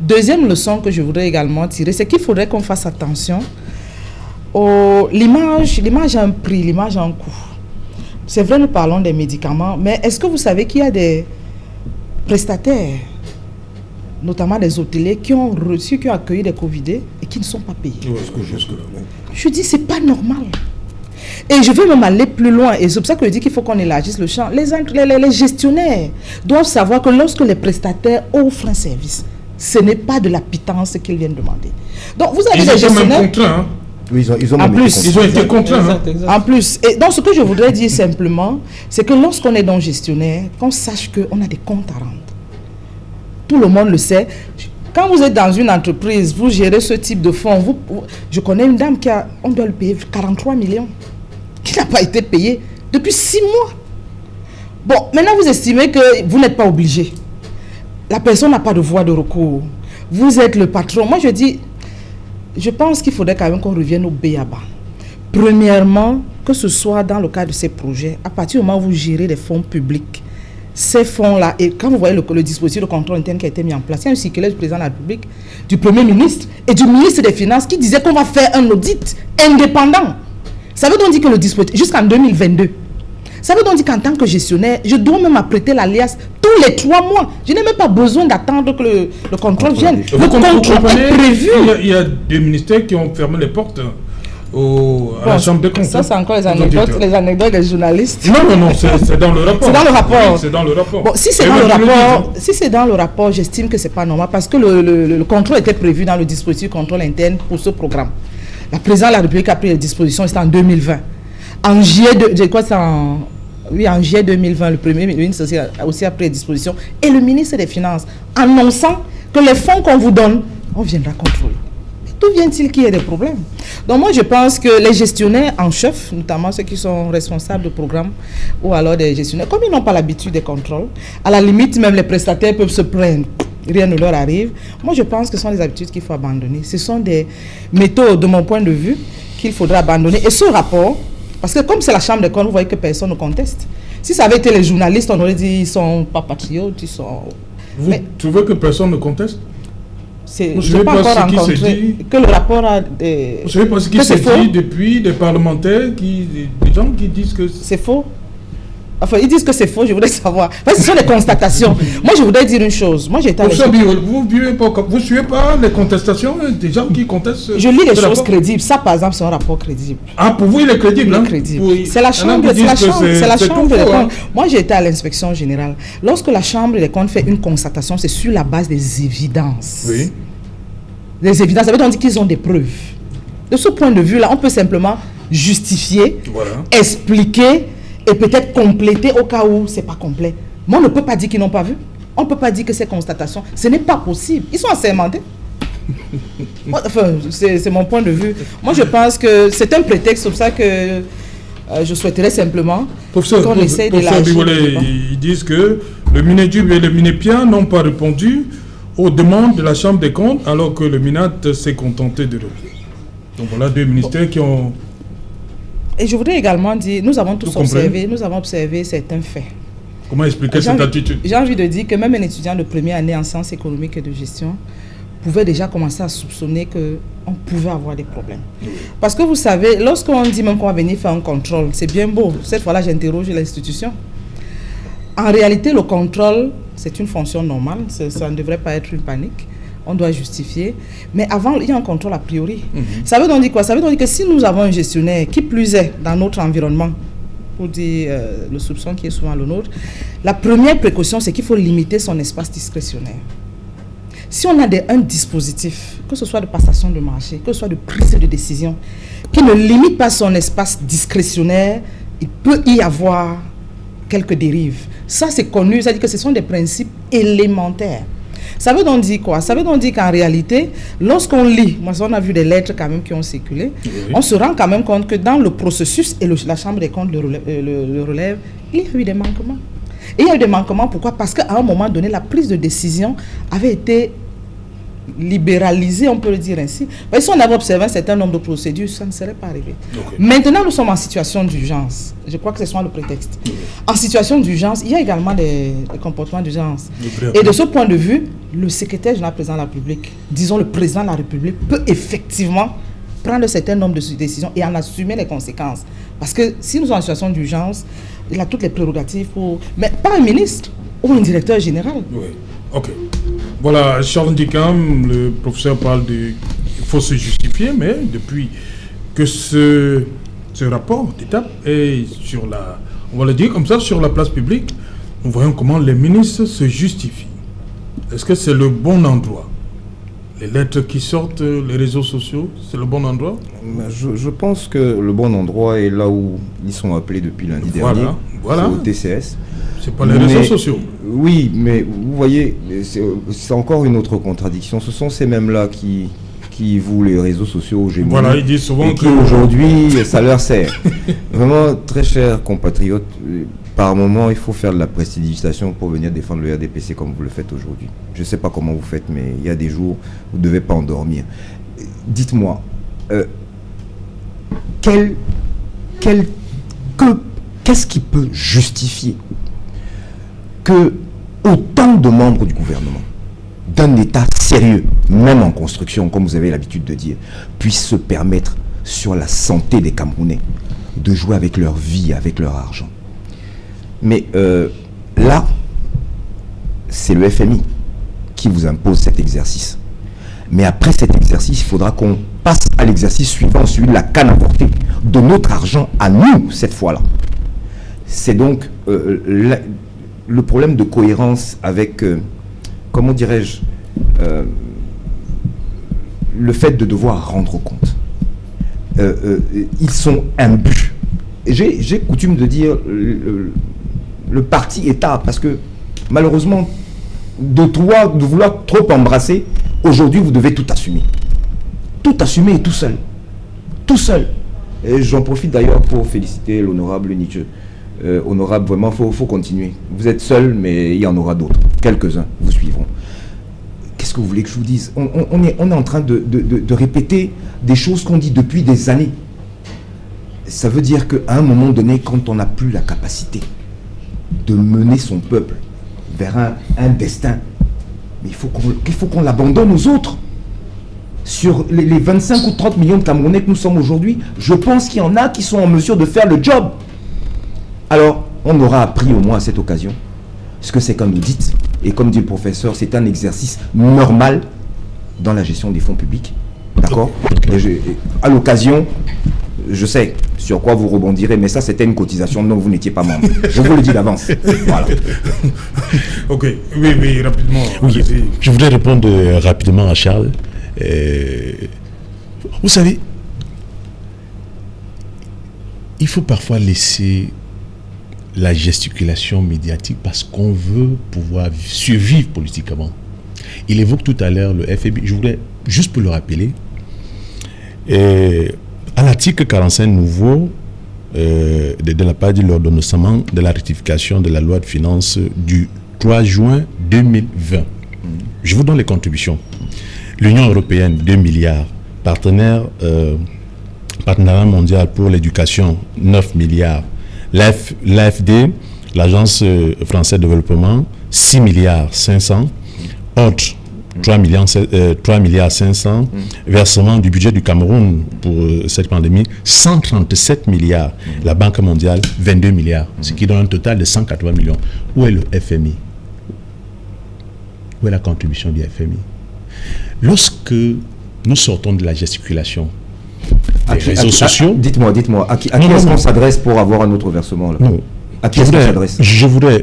Deuxième leçon que je voudrais également tirer, c'est qu'il faudrait qu'on fasse attention. L'image a un prix, l'image a un coût. C'est vrai, nous parlons des médicaments, mais est-ce que vous savez qu'il y a des prestataires, notamment des hôteliers, qui ont accueilli des Covidés et qui ne sont pas payés? Je dis, c'est pas normal. Et je veux même aller plus loin, et c'est pour ça que je dis qu'il faut qu'on élargisse le champ. Les gestionnaires doivent savoir que lorsque les prestataires offrent un service, ce n'est pas de la pitance qu'ils viennent demander. Donc vous avez des gestionnaires... Même contraints, hein. Oui, ils ont été contraints. En plus, et donc ce que je voudrais dire simplement, c'est que lorsqu'on est dans gestionnaire, qu'on sache qu'on a des comptes à rendre. Tout le monde le sait. Quand vous êtes dans une entreprise, vous gérez ce type de fonds. Je connais une dame on doit lui payer 43 millions, qui n'a pas été payé depuis 6 mois. Bon, maintenant vous estimez que vous n'êtes pas obligé. La personne n'a pas de voie de recours. Vous êtes le patron. Moi, je pense qu'il faudrait quand même qu'on revienne au B.A.B.A. Premièrement, que ce soit dans le cadre de ces projets, à partir du moment où vous gérez des fonds publics, ces fonds-là, et quand vous voyez le dispositif de contrôle interne qui a été mis en place, il y a un circulaire du président de la République, du Premier ministre et du ministre des Finances qui disait qu'on va faire un audit indépendant. Ça veut donc dire que le dispositif, jusqu'en 2022, ça veut donc dire qu'en tant que gestionnaire, je dois même apprêter l'alias tous les 3 mois. Je n'ai même pas besoin d'attendre que le contrôle vienne. Le contrôle est prévu. Il y a des ministères qui ont fermé les portes à la Chambre des comptes. Ça, c'est encore les anecdotes des journalistes. Non, c'est dans le rapport. C'est dans le rapport. C'est dans le rapport. Bon, si c'est dans le rapport, j'estime que ce n'est pas normal parce que le contrôle était prévu dans le dispositif contrôle interne pour ce programme. La présidente de la République a pris les dispositions, c'était en 2020. En juillet 2020, le Premier ministre aussi a pris les dispositions et le ministre des Finances, annonçant que les fonds qu'on vous donne, on viendra contrôler. D'où vient-il qu'il y ait des problèmes? Donc moi, je pense que les gestionnaires en chef, notamment ceux qui sont responsables de programme ou alors des gestionnaires, comme ils n'ont pas l'habitude des contrôles, à la limite, même les prestataires peuvent se plaindre. Rien ne leur arrive. Moi, je pense que ce sont des habitudes qu'il faut abandonner. Ce sont des méthodes, de mon point de vue, qu'il faudra abandonner. Et ce rapport, parce que comme c'est la Chambre des comptes, vous voyez que personne ne conteste. Si ça avait été les journalistes, on aurait dit qu'ils ne sont pas patriotes, ils sont... Vous trouvez que personne ne conteste? Je n'ai pas encore rencontré que le rapport a des... Vous savez pas ce qui s'est dit depuis des parlementaires, des gens qui disent que... C'est faux. Enfin, ils disent que c'est faux, je voudrais savoir. Enfin, ce sont des constatations. Moi, je voudrais dire une chose. Moi, j'étais à vous ne suivez pas les contestations des gens qui contestent? Je lis les choses crédibles. Ça, par exemple, c'est un rapport crédible. Ah, pour vous, il est crédible, il est crédible. C'est la chambre, des comptes. Moi, j'ai été à l'inspection générale. Lorsque la chambre des comptes fait une constatation, c'est sur la base des évidences. Oui. Les évidences, ça veut dire qu'ils ont des preuves. De ce point de vue-là, on peut simplement justifier, expliquer et peut-être compléter au cas où ce n'est pas complet. Moi, on ne peut pas dire qu'ils n'ont pas vu. On ne peut pas dire que ces constatations, ce n'est pas possible. Ils sont assermentés. Enfin, c'est mon point de vue. Moi, je pense que c'est un prétexte, c'est pour ça que je souhaiterais simplement qu'on essaye d'élargir. Ils disent que le Minedub et le Minepia n'ont pas répondu aux demandes de la Chambre des comptes, alors que le MINAT s'est contenté de répondre. Donc voilà deux ministères qui ont... Et je voudrais également dire, nous avons observé certains faits. Comment expliquer cette attitude? J'ai envie de dire que même un étudiant de première année en sciences économiques et de gestion pouvait déjà commencer à soupçonner qu'on pouvait avoir des problèmes. Oui. Parce que vous savez, lorsqu'on dit même qu'on va venir faire un contrôle, c'est bien beau. Cette fois-là, j'interroge l'institution. En réalité, le contrôle, c'est une fonction normale. Ça ne devrait pas être une panique. On doit justifier. Mais avant, il y a un contrôle a priori. Ça veut donc dire quoi? Ça veut donc dire que si nous avons un gestionnaire, qui plus est dans notre environnement, pour dire le soupçon qui est souvent le nôtre, la première précaution, c'est qu'il faut limiter son espace discrétionnaire. Si on a un dispositif, que ce soit de passation de marché, que ce soit de prise de décision, qui ne limite pas son espace discrétionnaire, il peut y avoir quelques dérives. Ça, c'est connu, c'est-à-dire que ce sont des principes élémentaires. Ça veut donc dire quoi? Ça veut donc dire qu'en réalité, lorsqu'on lit, moi on a vu des lettres quand même qui ont circulé, on se rend quand même compte que dans le processus, et la Chambre des comptes le relève, il y a eu des manquements. Et il y a eu des manquements, pourquoi? Parce qu'à un moment donné, la prise de décision avait été libéralisée, on peut le dire ainsi. Si on avait observé un certain nombre de procédures, ça ne serait pas arrivé. Maintenant, nous sommes en situation d'urgence. Je crois que ce soit le prétexte. En situation d'urgence, il y a également des comportements d'urgence. Et de ce point de vue, le secrétaire général président de la République, disons le président de la République, peut effectivement prendre un certain nombre de décisions et en assumer les conséquences. Parce que si nous sommes en situation d'urgence, il a toutes les prérogatives pour... Mais pas un ministre ou un directeur général. Oui, ok. Voilà, Charles Ndikam, le professeur parle de... Il faut se justifier, mais depuis que ce rapport d'étape est sur la... On va le dire comme ça, sur la place publique, nous voyons comment les ministres se justifient. Est-ce que c'est le bon endroit? Les lettres qui sortent, les réseaux sociaux, c'est le bon endroit? Je pense que le bon endroit est là où ils sont appelés depuis lundi dernier, voilà. au TCS. C'est pas les réseaux sociaux. Oui, mais vous voyez, c'est encore une autre contradiction. Ce sont ces mêmes-là qui vouent les réseaux sociaux aux Gémeaux. Voilà, ils disent souvent que aujourd'hui, ça leur sert. Vraiment, très chers compatriotes, par moment, il faut faire de la prestidigitation pour venir défendre le RDPC comme vous le faites aujourd'hui. Je ne sais pas comment vous faites, mais il y a des jours où vous ne devez pas endormir. Dites-moi, qu'est-ce qui peut justifier que autant de membres du gouvernement, d'un État sérieux, même en construction, comme vous avez l'habitude de dire, puissent se permettre sur la santé des Camerounais de jouer avec leur vie, avec leur argent? Mais là, c'est le FMI qui vous impose cet exercice. Mais après cet exercice, il faudra qu'on passe à l'exercice suivant, celui de la canne à porter, de notre argent à nous, cette fois-là. C'est donc le problème de cohérence avec, comment dirais-je, le fait de devoir rendre compte. Ils sont imbus. J'ai coutume de dire le parti État, parce que malheureusement, de vouloir trop embrasser, aujourd'hui vous devez tout assumer. Tout assumer et tout seul. Tout seul. Et j'en profite d'ailleurs pour féliciter l'honorable Nietzsche. Honorable, vraiment, faut continuer. Vous êtes seul, mais il y en aura d'autres. Quelques-uns vous suivront. Qu'est-ce que vous voulez que je vous dise? On est en train de répéter des choses qu'on dit depuis des années. Ça veut dire qu'à un moment donné, quand on n'a plus la capacité de mener son peuple vers un destin, mais il faut qu'on l'abandonne aux autres. Sur les 25 ou 30 millions de Camerounais que nous sommes aujourd'hui, je pense qu'il y en a qui sont en mesure de faire le job. Alors, on aura appris au moins à cette occasion ce que c'est qu'un audit. Et comme dit le professeur, c'est un exercice normal dans la gestion des fonds publics. D'accord ? À l'occasion, je sais sur quoi vous rebondirez, mais ça c'était une cotisation dont vous n'étiez pas membre. Je vous le dis d'avance. Voilà. Ok, oui, rapidement. Oui, je voudrais répondre rapidement à Charles. Vous savez, il faut parfois laisser la gesticulation médiatique parce qu'on veut pouvoir survivre politiquement. Il évoque tout à l'heure le FMI. Je voudrais, juste pour le rappeler, à l'article 45 nouveau de la part de l'ordonnancement de la rectification de la loi de finances du 3 juin 2020. Je vous donne les contributions. L'Union européenne, 2 milliards. Partenaire mondial pour l'éducation, 9 milliards. L'AFD, l'Agence française de développement, 6 milliards 500. Autres, 3 milliards 500. Versement du budget du Cameroun pour cette pandémie, 137 milliards. La Banque mondiale, 22 milliards. Ce qui donne un total de 180 millions. Où est le FMI? Où est la contribution du FMI? Lorsque nous sortons de la gesticulation des réseaux sociaux... Dites-moi, à qui est-ce qu'on s'adresse pour avoir un autre versement là? Non. À qui est-ce qu'on s'adresse? Je voudrais,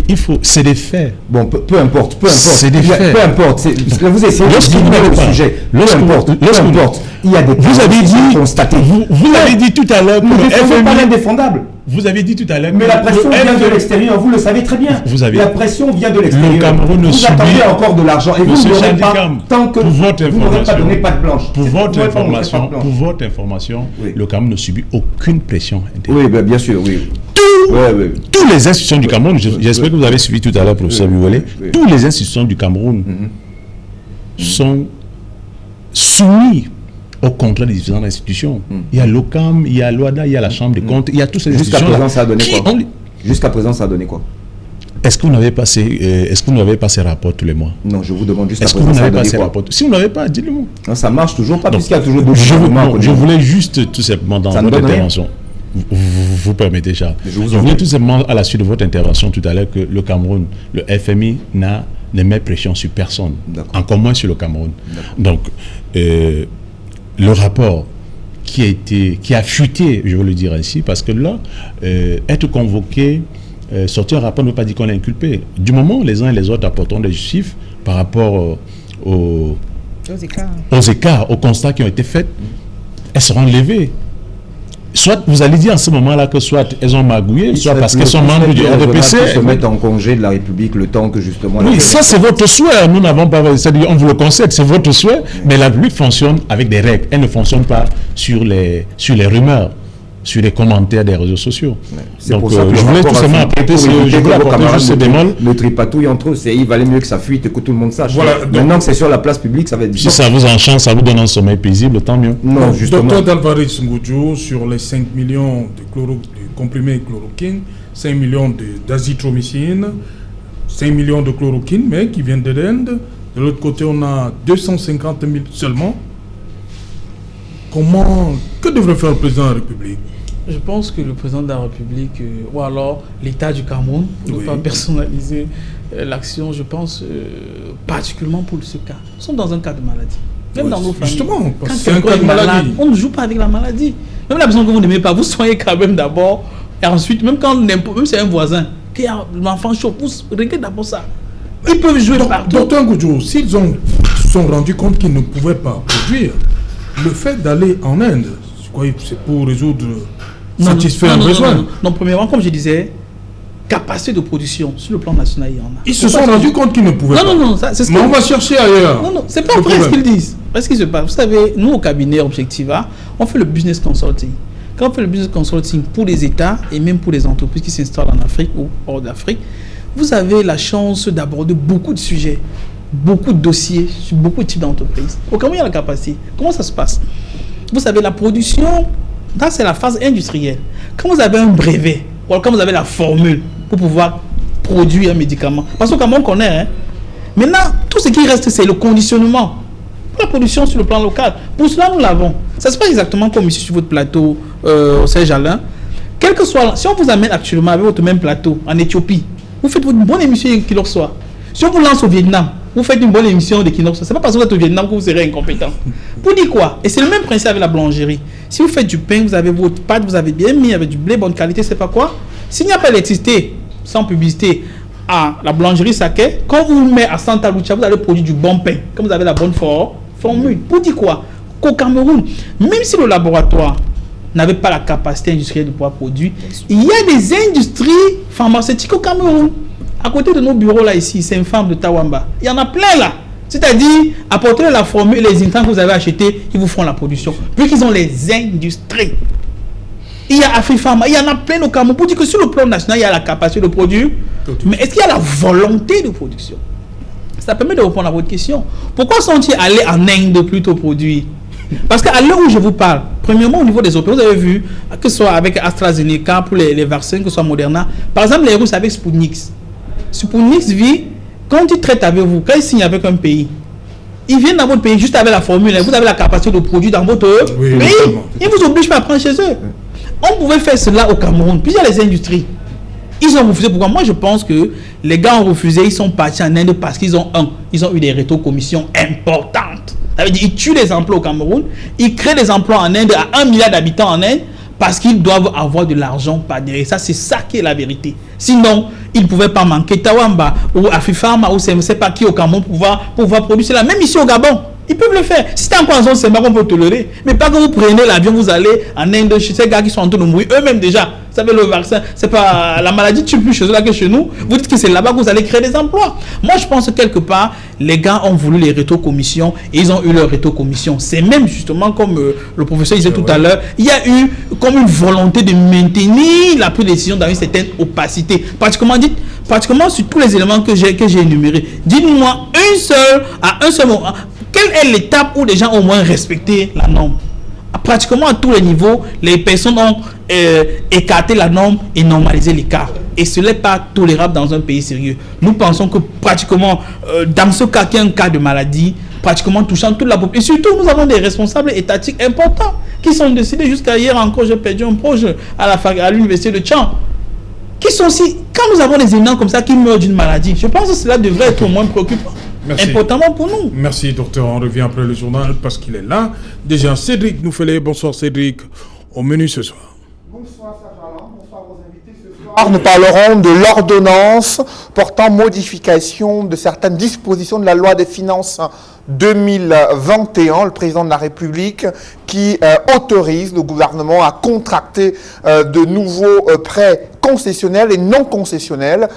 il faut, c'est des faits. Bon, peu importe. C'est des faits. Peu importe. Vous essayez de diminuer le sujet. Peu importe. Il y a des vous avez dit, constatés. Vous avez dit tout à l'heure que le FMI pas l'indéfendable. Vous avez dit tout à l'heure. Mais la pression vient de l'extérieur, vous le savez très bien. La pression vient de l'extérieur. Le Cameroun ne vous attendez encore de l'argent et vous n'aurez pas tant que vous n'aurez pas donné patte blanche. Pour votre information, le Cameroun ne subit aucune pression intérieure. Oui, bien sûr, oui. Tous les institutions du Cameroun, j'espère que vous avez suivi tout à l'heure, professeur Biwale, toutes les institutions du Cameroun sont soumises au contrôle des différentes institutions. Il y a l'OCAM, il y a l'OADA, il y a la Chambre des comptes, il y a toutes ces institutions. Jusqu'à présent, ça a donné quoi? Jusqu'à présent, ça a donné quoi? Est-ce que vous n'avez pas ces rapports tous les mois? Non, je vous demande juste est-ce que vous n'avez pas ces rapports? Si vous n'avez pas, dites-le-moi. Non, ça marche toujours pas, puisqu'il y a toujours d'autres documents. Je voulais juste, tout simplement, dans votre intervention, vous permettez, Charles. Je voulais tout simplement, à la suite de votre intervention tout à l'heure, que le Cameroun, le FMI, ne met pression sur personne, encore moins sur le Cameroun. Donc, le rapport qui a fuité, je veux le dire ainsi, parce que là, être convoqué, sortir un rapport ne veut pas dire qu'on est inculpé. Du moment où les uns et les autres apporteront des chiffres par rapport aux écarts, aux constats qui ont été faits, elles seront levées. Soit vous allez dire en ce moment-là que soit elles ont magouillé, soit parce qu'elles sont membres du RDPC. Se mettre en congé de la République le temps que justement... Oui, ça c'est votre souhait. Nous n'avons pas... C'est-à-dire, on vous le concède, c'est votre souhait. Mais la République fonctionne avec des règles. Elle ne fonctionne pas sur les rumeurs, sur les commentaires des réseaux sociaux. Donc, je voulais tout simplement apporter ce bémol. Le tripatouille entre eux, il valait mieux que ça fuite et que tout le monde sache. Voilà, maintenant que c'est sur la place publique, ça va être difficile. Si ça vous enchante, ça vous donne un sommeil paisible, tant mieux. Non, justement. Docteur Dalvarez Ngoudjo, sur les 5 millions de comprimés chloroquine, 5 millions d'azithromycine, 5 millions de chloroquine, mais qui viennent de l'Inde. De l'autre côté, on a 250 000 seulement. Que devrait faire le président de la République? Je pense que le président de la République, ou alors l'État du Cameroun, pour ne pas personnaliser l'action, je pense, particulièrement pour ce cas. Nous sommes dans un cas de maladie. Même dans nos familles. Justement, quand quelqu'un est malade, on ne joue pas avec la maladie. Même la personne que vous n'aimez pas, vous soignez quand même d'abord. Et ensuite, même c'est un voisin, qui a l'enfant chaud, vous regardez d'abord ça. Ils peuvent jouer partout. Docteur Ngoudjo, s'ils se sont rendus compte qu'ils ne pouvaient pas produire, le fait d'aller en Inde, c'est pour résoudre... satisfaire un besoin. Non, premièrement, comme je disais, capacité de production sur le plan national, il y en a. Ils se sont rendus compte qu'ils ne pouvaient pas. Non, c'est ce mais on va chercher ailleurs. Non, c'est pas vrai ce qu'ils disent. Qu'est-ce qui se passe? Vous savez, nous au cabinet Objectiva, on fait le business consulting. Quand on fait le business consulting pour les États et même pour les entreprises qui s'installent en Afrique ou hors d'Afrique, vous avez la chance d'aborder beaucoup de sujets, beaucoup de dossiers sur beaucoup de types d'entreprises. Au Cameroun, il y a la capacité. Comment ça se passe? Vous savez, la production, là, c'est la phase industrielle. Quand vous avez un brevet, ou quand vous avez la formule pour pouvoir produire un médicament, parce qu'au Cameroun, on connaît, maintenant, tout ce qui reste, c'est le conditionnement. Pour la production sur le plan local. Pour cela, nous l'avons. Ça se passe exactement comme ici sur votre plateau, Serge Alain. Quel que soit, si on vous amène actuellement avec votre même plateau en Éthiopie, vous faites une bonne émission Equinox Soir. Si on vous lance au Vietnam, vous faites une bonne émission d'Equinox Soir. C'est pas parce que vous êtes au Vietnam que vous serez incompétent. Vous dites quoi? Et c'est le même principe avec la boulangerie. Si vous faites du pain, vous avez votre pâte, vous avez bien mis avec du blé bonne qualité, c'est pas quoi? S'il n'y a pas d'électricité, sans publicité, à la boulangerie Saké, quand vous vous mettez à Santa Lucia, vous allez produire du bon pain, comme vous avez la bonne formule. Vous dites quoi? Qu'au Cameroun, même si le laboratoire n'avait pas la capacité industrielle de pouvoir produire, il y a des industries pharmaceutiques au Cameroun. À côté de nos bureaux là ici, c'est une femme de Tawamba. Il y en a plein là. C'est-à-dire, apportez la formule et les intrants que vous avez achetés, ils vous font la production. Puisqu'ils ont les industries. Il y a Afripharma, il y en a plein au Cameroun. Pour dire que sur le plan national, il y a la capacité de produire. Mais est-ce qu'il y a la volonté de production? Ça permet de répondre à votre question. Pourquoi sont-ils allés en Inde plutôt produire? Parce qu'à l'heure où je vous parle, premièrement au niveau des opérations, vous avez vu, que ce soit avec AstraZeneca pour les vaccins, que ce soit Moderna, par exemple les Russes avec Sputnik. Sputnik vit, quand ils traitent avec vous, quand ils signent avec un pays, ils viennent dans votre pays juste avec la formule, vous avez la capacité de produire dans votre pays, ils ne vous obligent pas à prendre chez eux. On pouvait faire cela au Cameroun, puis il y a les industries. Ils ont refusé. Pourquoi? Moi je pense que les gars ont refusé, ils sont partis en Inde parce qu'ils ont eu des rétrocommissions importantes. Ça veut dire qu'ils tuent les emplois au Cameroun, ils créent des emplois en Inde à 1 milliard d'habitants en Inde parce qu'ils doivent avoir de l'argent par derrière. Ça, c'est ça qui est la vérité. Sinon, ils ne pouvaient pas manquer Tawamba ou Afripharma ou je ne sais pas qui au Cameroun pour pouvoir produire cela. Même ici au Gabon, ils peuvent le faire. Si c'est encore en zone, c'est pas qu'on peut tolérer. Mais pas que vous prenez l'avion, vous allez en Inde chez ces gars qui sont en train de mourir eux-mêmes déjà. Vous savez, le vaccin, c'est pas la maladie tue plus chez eux là que chez nous. Vous dites que c'est là-bas que vous allez créer des emplois. Moi, je pense que quelque part, les gars ont voulu les rétrocommissions et ils ont eu leur rétrocommission. C'est même justement comme le professeur disait tout à l'heure, il y a eu comme une volonté de maintenir la prise de décision dans une certaine opacité. Pratiquement sur tous les éléments que j'ai énumérés. Dites-moi à un seul moment, quelle est l'étape où les gens ont au moins respecté la norme? Pratiquement à tous les niveaux, les personnes ont écarté la norme et normalisé l'écart. Et ce n'est pas tolérable dans un pays sérieux. Nous pensons que pratiquement, dans ce cas, qu'il y a un cas de maladie, pratiquement touchant toute la population. Et surtout, nous avons des responsables étatiques importants qui sont décidés. Jusqu'à hier encore, j'ai perdu un proche à l'université de Tchang. Qui sont aussi, quand nous avons des éminents comme ça qui meurent d'une maladie, je pense que cela devrait être au moins préoccupant. Merci. Importantement pour nous. Merci, docteur. On revient après le journal parce qu'il est là. Déjà, Cédric Noufelet. Bonsoir, Cédric. Au menu ce soir. Bonsoir, Sajalan. Bonsoir aux invités ce soir. Nous parlerons de l'ordonnance portant modification de certaines dispositions de la loi des finances 2021, le président de la République qui autorise le gouvernement à contracter de nouveaux prêts concessionnels et non concessionnels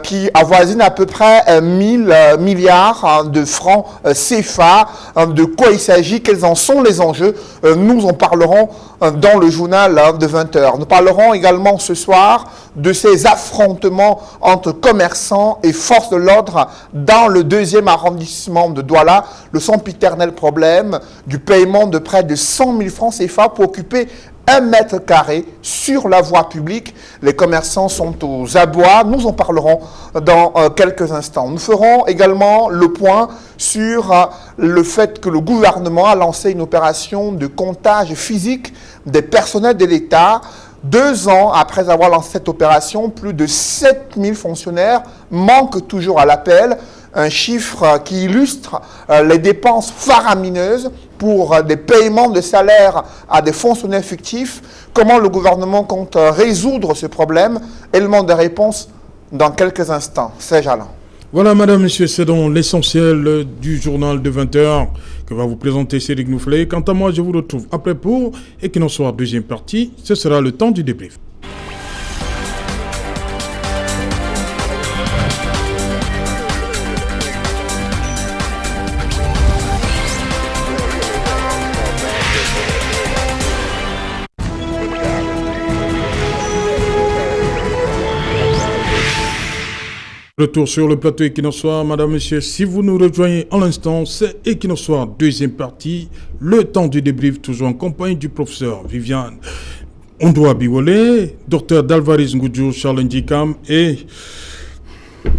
qui avoisinent à peu près 1000 milliards de francs CFA. De quoi il s'agit? Quels en sont les enjeux? Nous en parlerons dans le journal de 20h. Nous parlerons également ce soir de ces affrontements entre commerçants et forces de l'ordre dans le 2e arrondissement de Douala, le sempiternel problème du paiement de près de 100 000 francs CFA pour occuper 1 mètre carré sur la voie publique. Les commerçants sont aux abois. Nous en parlerons dans quelques instants. Nous ferons également le point sur le fait que le gouvernement a lancé une opération de comptage physique des personnels de l'État. 2 ans après avoir lancé cette opération, plus de 7000 fonctionnaires manquent toujours à l'appel. Un chiffre qui illustre les dépenses faramineuses pour des paiements de salaire à des fonctionnaires fictifs. Comment le gouvernement compte résoudre ce problème? Élément de réponse dans quelques instants. C'est Jalan. Voilà, madame, monsieur, c'est donc l'essentiel du journal de 20h que va vous présenter Cédric Noufelet. Quant à moi, je vous retrouve après pour Equinox Soir, deuxième partie. Ce sera le temps du débrief. Retour sur le plateau Equinox Soir, madame, monsieur, si vous nous rejoignez en l'instant, c'est Equinox Soir, deuxième partie, le temps du débrief, toujours en compagnie du professeur Viviane Ondoa Biwole, docteur Dalvaris Ngoudjou, Charles Ndjikam et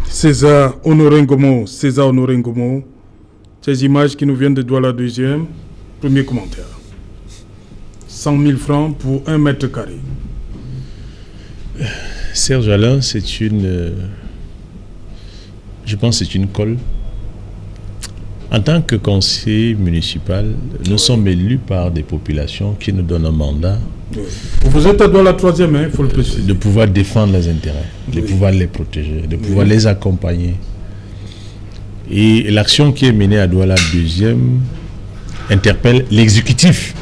César Honoré Ngomo. Ces images qui nous viennent de Douala deuxième, premier commentaire. 100 000 francs pour 1 mètre carré. Serge Alain, c'est une... je pense que c'est une colle. En tant que conseiller municipal, nous sommes élus par des populations qui nous donnent un mandat. Vous êtes à Douala 3e, il faut le préciser. De pouvoir défendre leurs intérêts, de pouvoir les protéger, de pouvoir les accompagner. Et l'action qui est menée à Douala 2e interpelle l'exécutif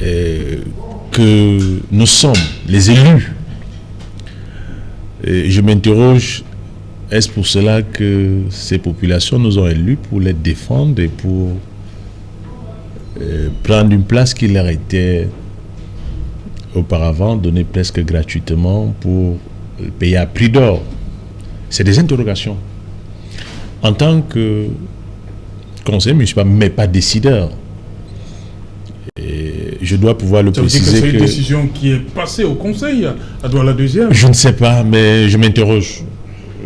que nous sommes, les élus. Et je m'interroge, est-ce pour cela que ces populations nous ont élus pour les défendre et pour prendre une place qui leur était auparavant donnée presque gratuitement pour payer à prix d'or? C'est des interrogations. En tant que conseiller municipal, mais pas décideur, et je dois pouvoir le préciser. Ça veut dire que c'est une décision qui est passée au conseil à Douala 2e? Je ne sais pas, mais je m'interroge.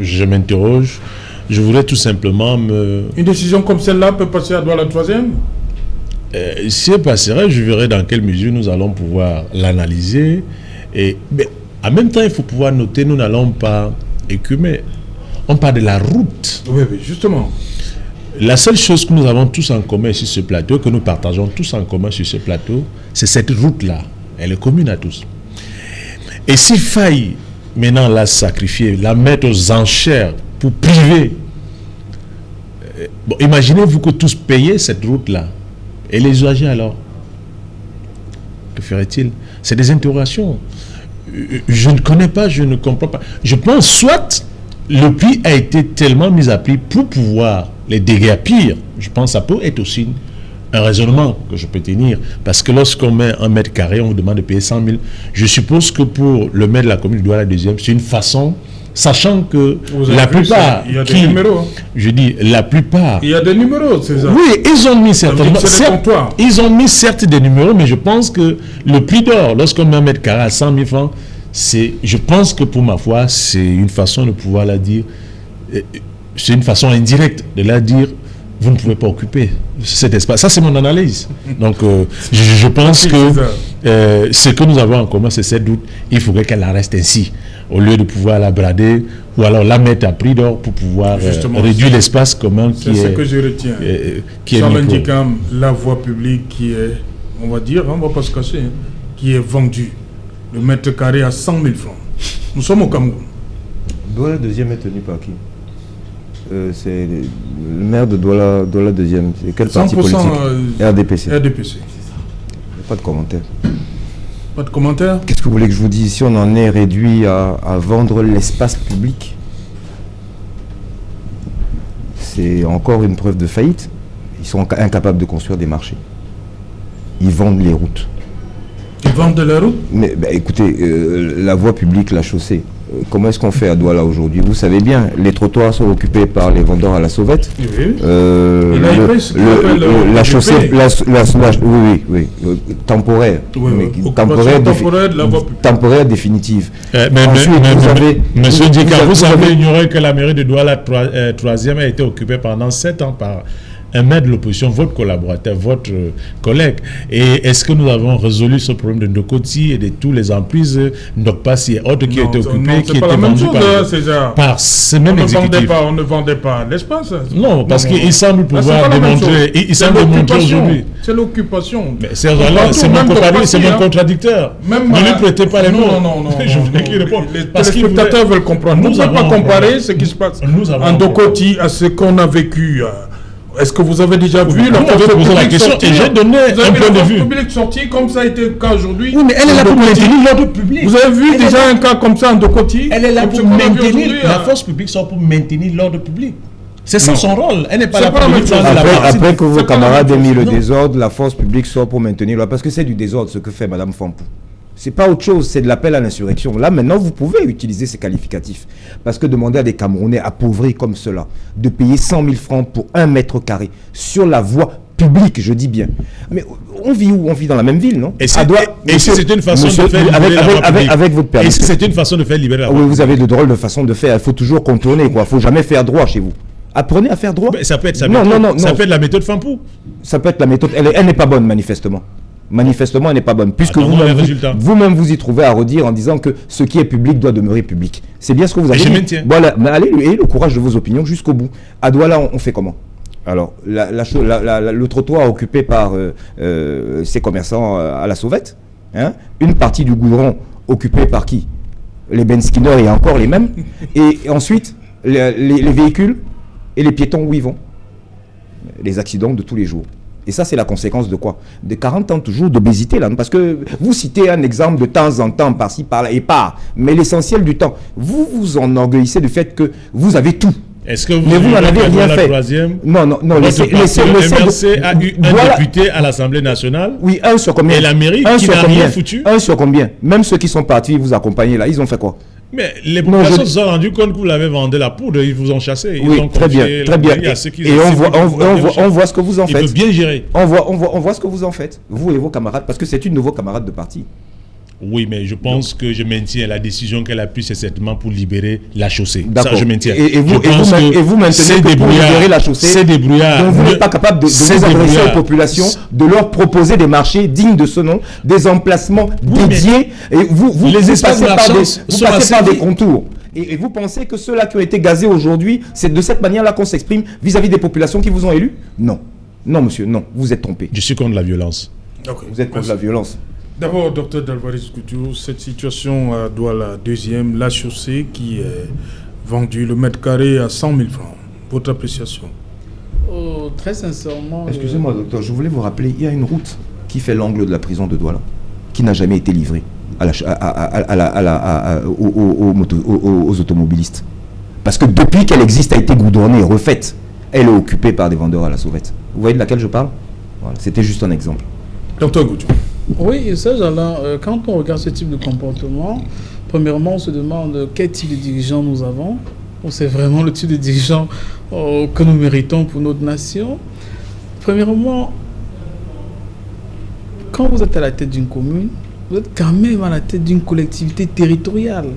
Je voudrais tout simplement me... Une décision comme celle-là peut passer à Douala 3e? Si elle passerait, je verrai dans quelle mesure nous allons pouvoir l'analyser. Mais en même temps, il faut pouvoir noter, nous n'allons pas écumer. On parle de la route. Oui, justement. La seule chose que nous avons tous en commun sur ce plateau, que nous partageons tous en commun sur ce plateau, c'est cette route-là. Elle est commune à tous. Et s'il faille maintenant la sacrifier, la mettre aux enchères pour priver, bon, imaginez-vous que tous payaient cette route-là. Et les usagers alors? Que ferait-il? C'est des interrogations. Je ne connais pas, je ne comprends pas. Je pense soit le prix a été tellement mis à prix pour pouvoir les déguerpir. Je pense que ça peut être aussi un raisonnement que je peux tenir. Parce que lorsqu'on met 1 mètre carré, on vous demande de payer 100 000. Je suppose que pour le maire de la commune de Douala 2e, c'est une façon, sachant que la plupart... Il y a des numéros. Je dis, la plupart... Il y a des numéros, c'est ça. Oui, ils ont mis certainement... Ils ont mis certes des numéros, mais je pense que le prix d'or, lorsqu'on met 1 mètre carré à 100 000 francs, je pense que pour ma foi, c'est une façon de pouvoir la dire... C'est une façon indirecte de la dire, vous ne pouvez pas occuper cet espace. Ça, c'est mon analyse. Donc, je pense que ce que nous avons en commun, c'est cette route. Il faudrait qu'elle reste ainsi, au lieu de pouvoir la brader ou alors la mettre à prix d'or pour pouvoir réduire l'espace commun qui est... C'est ce que je retiens. Ça m'indique la voie publique qui est, on va dire, on ne va pas se cacher, qui est vendue. Le mètre carré à 100 000 francs. Nous sommes au Cameroun. Douala 2e est tenu par qui? C'est le maire de Douala 2e. C'est quel parti politique? RDPC. RDPC. Pas de commentaire. Pas de commentaire? Qu'est-ce que vous voulez que je vous dise? Si on en est réduit à vendre l'espace public, c'est encore une preuve de faillite. Ils sont incapables de construire des marchés. Ils vendent les routes. Ils vendent de la route? Mais écoutez, la voie publique, la chaussée, comment est-ce qu'on fait à Douala aujourd'hui? Vous savez bien, les trottoirs sont occupés par les vendeurs à la sauvette. Oui. La chaussée, oui, temporaire. Temporaire définitive. Monsieur Dika, vous savez ignorer que la mairie de Douala 3e a été occupée pendant 7 ans par un maire de l'opposition, votre collaborateur, votre collègue. Et est-ce que nous avons résolu ce problème de Ndokoti et de toutes les emprises Ndokpasi et autres qui étaient occupées, qui étaient vendues par ce même exécutif? On ne vendait pas l'espace. Non, parce qu'il semble pouvoir démontrer, il semble démontrer aujourd'hui. C'est l'occupation. C'est mon contradicteur. Ne lui prêtez pas les mots. Non. Je voulais qu'il réponde. Les téléspectateurs veulent comprendre. Nous n'avons pas comparé ce qui se passe en Ndokoti à ce qu'on a vécu. Est-ce que vous avez déjà vu la force publique sortie? Et j'ai donné un point de vue. Publique sortie comme ça a été le cas aujourd'hui? Oui, mais elle est là pour maintenir l'ordre public. Vous avez vu déjà un cas comme ça en Ndokoti? Elle est là pour maintenir. La force publique sort pour maintenir l'ordre public. C'est ça son rôle. Elle n'est pas là pour Après que vos camarades aient mis le désordre, la force publique sort pour maintenir l'ordre. Parce que c'est du désordre ce que fait Mme Fampou. C'est pas autre chose, c'est de l'appel à l'insurrection. Là, maintenant, vous pouvez utiliser ces qualificatifs. Parce que demander à des Camerounais appauvris comme cela de payer 100 000 francs pour 1 mètre carré sur la voie publique, je dis bien. Mais on vit où? On vit dans la même ville, non? Et si c'est une façon de faire libérer la voie publique? Avec votre permis. Et si c'est une façon de faire libérer la voie publique? Oui, vous avez de drôles de façons de faire. Il faut toujours contourner, quoi. Il ne faut jamais faire droit chez vous. Apprenez à faire droit. Mais ça peut être ça. Non. Ça peut être la méthode Fampou. Ça peut être la méthode. Elle n'est pas bonne, manifestement. Manifestement, elle n'est pas bonne. Puisque vous-même vous y trouvez à redire en disant que ce qui est public doit demeurer public. C'est bien ce que vous avez dit. Je maintiens. Voilà, mais allez, ayez le courage de vos opinions jusqu'au bout. À Douala, on fait comment? Alors, le trottoir occupé par ces commerçants à la sauvette, hein, une partie du goudron occupée par qui? Les Ben Skinner et encore les mêmes. Et ensuite, les véhicules et les piétons où ils vont. Les accidents de tous les jours. Et ça, c'est la conséquence de quoi? De 40 ans toujours d'obésité, là. Parce que vous citez un exemple de temps en temps, par-ci, par-là, et pas. Mais l'essentiel du temps, vous vous enorgueillissez du fait que vous avez tout. Est-ce que vous mais vous n'en avez rien fait? Non, laissez MRC a eu un député à l'Assemblée nationale. Oui, un sur combien? Et la mairie qui n'a rien foutu. Un sur combien? Même ceux qui sont partis vous accompagner là, ils ont fait quoi? Mais les populations se sont rendues compte que vous l'avez vendu la poudre, ils vous ont chassé. Oui, très bien. Et on voit ce que vous en faites. Il peut bien gérer. On voit ce que vous en faites, vous et vos camarades, parce que c'est une de vos camarades de parti. Oui, mais je pense que je maintiens la décision qu'elle a prise, c'est certainement pour libérer la chaussée. D'accord. Ça, je maintiens. Et vous maintenez que pour libérer la chaussée, c'est débrouillard. Donc vous n'êtes pas capable de vous adresser aux populations, de leur proposer des marchés dignes de ce nom, des emplacements dédiés. Et vous passez par des contours. Et vous pensez que ceux-là qui ont été gazés aujourd'hui, c'est de cette manière-là qu'on s'exprime vis-à-vis des populations qui vous ont élus? Non. Non, monsieur, non. Vous êtes trompé. Je suis contre la violence. Okay. Vous êtes contre la violence. D'abord, docteur Dalvaris Couture, cette situation à Douala, deuxième, la chaussée qui est vendue le mètre carré à 100 000 francs. Votre appréciation? Très sincèrement... Excusez-moi, docteur, je voulais vous rappeler, il y a une route qui fait l'angle de la prison de Douala, qui n'a jamais été livrée aux automobilistes. Parce que depuis qu'elle existe, a été goudronnée et refaite, elle est occupée par des vendeurs à la sauvette. Vous voyez de laquelle je parle? Voilà, c'était juste un exemple. Docteur Couture. Oui, ça, Alain, quand on regarde ce type de comportement, premièrement, on se demande quel type de dirigeants nous avons. C'est vraiment le type de dirigeants que nous méritons pour notre nation. Premièrement, quand vous êtes à la tête d'une commune, vous êtes quand même à la tête d'une collectivité territoriale.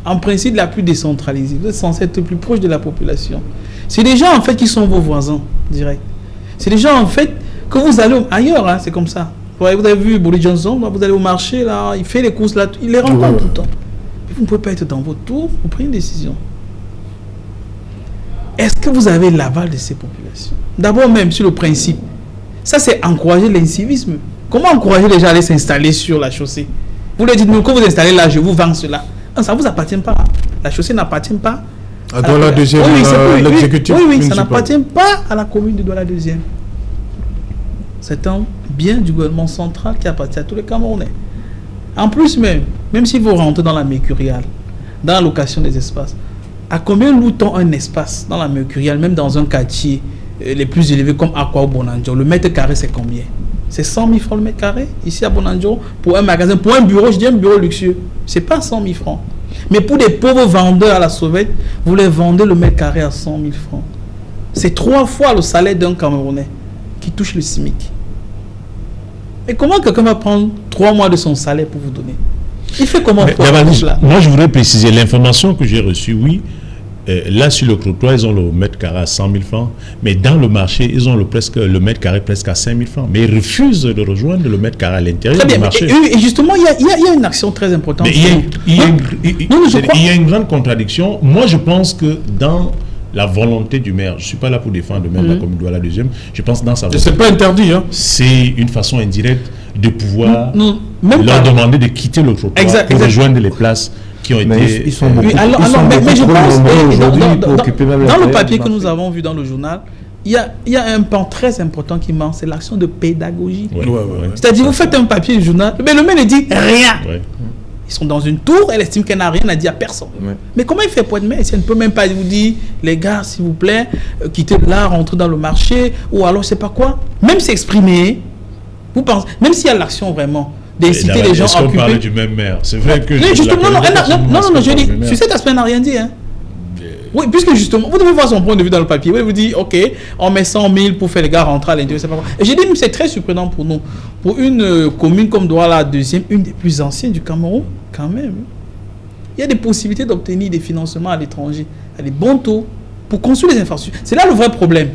En principe, la plus décentralisée. Vous êtes censé être plus proche de la population. C'est des gens, en fait, qui sont vos voisins, directs. C'est des gens, en fait, que vous allez ailleurs, hein, c'est comme ça. Vous avez vu Boris Johnson, vous allez au marché, là, il fait les courses, là, il les rencontre tout le temps. Vous ne pouvez pas être dans votre tour, vous prenez une décision. Est-ce que vous avez l'aval de ces populations? D'abord, même sur le principe, ça c'est encourager l'incivisme. Comment encourager les gens à aller s'installer sur la chaussée? Vous leur dites, mais quand vous installez là, je vous vends cela. Non, ça ne vous appartient pas. La chaussée n'appartient pas à Douala deuxième, l'exécutif municipal. Oui, ça n'appartient pas à la commune de Douala deuxième. C'est un bien du gouvernement central qui appartient à tous les Camerounais. En plus même si vous rentrez dans la Mercuriale, dans la location des espaces, à combien loue-t-on un espace dans la Mercuriale, même dans un quartier les plus élevés comme Aqua ou Bonanjo? Le mètre carré, c'est combien? C'est 100 000 francs le mètre carré. Ici à Bonanjo, pour un magasin, pour un bureau, je dis un bureau luxueux, c'est pas 100 000 francs. Mais pour des pauvres vendeurs à la sauvette, vous les vendez le mètre carré à 100 000 francs. C'est 3 fois le salaire d'un Camerounais qui touche le SMIC. Et comment quelqu'un va prendre 3 mois de son salaire pour vous donner? Il fait comment? Moi, je voudrais préciser l'information que j'ai reçue, oui. Là, sur le trottoir, ils ont le mètre carré à 100 000 francs. Mais dans le marché, ils ont le mètre carré presque à 5 000 francs. Mais ils refusent de rejoindre le mètre carré à l'intérieur du marché. Et justement, il y a une action très importante. Il y a une grande contradiction. Moi, je pense que dans la volonté du maire, je ne suis pas là pour défendre même la commune de Douala deuxième, je pense dans sa volonté. C'est pas interdit, hein. C'est une façon indirecte de pouvoir leur demander de quitter le trottoir pour rejoindre les places qui ont été... Ils sont beaucoup, mais je pense aujourd'hui pour occuper même dans le papier que nous avons vu dans le journal, il y a un pan très important qui manque, c'est l'action de pédagogie. C'est-à-dire, vous faites un papier du journal, mais le maire ne dit rien. Ils sont dans une tour, elle estime qu'elle n'a rien à dire à personne. Mais comment il fait pour être maire? Elle ne peut même pas vous dire, les gars, s'il vous plaît, quittez là, rentrez dans le marché, ou alors je ne sais pas quoi. Même s'exprimer, vous pensez, même s'il y a l'action vraiment, d'inciter les gens à occuper. Est-ce qu'on parle du même maire? C'est vrai que... Non, justement, non, je dis, sur cet aspect, elle n'a rien dit. Hein. Oui, puisque justement, vous devez voir son point de vue dans le papier. Vous dites, ok, on met 100 000 pour faire les gars rentrer à l'intérieur, c'est pas grave. Et j'ai dit, c'est très surprenant pour nous. Pour une commune comme Douala deuxième, une des plus anciennes du Cameroun, quand même. Il y a des possibilités d'obtenir des financements à l'étranger, à des bons taux, pour construire les infrastructures. C'est là le vrai problème.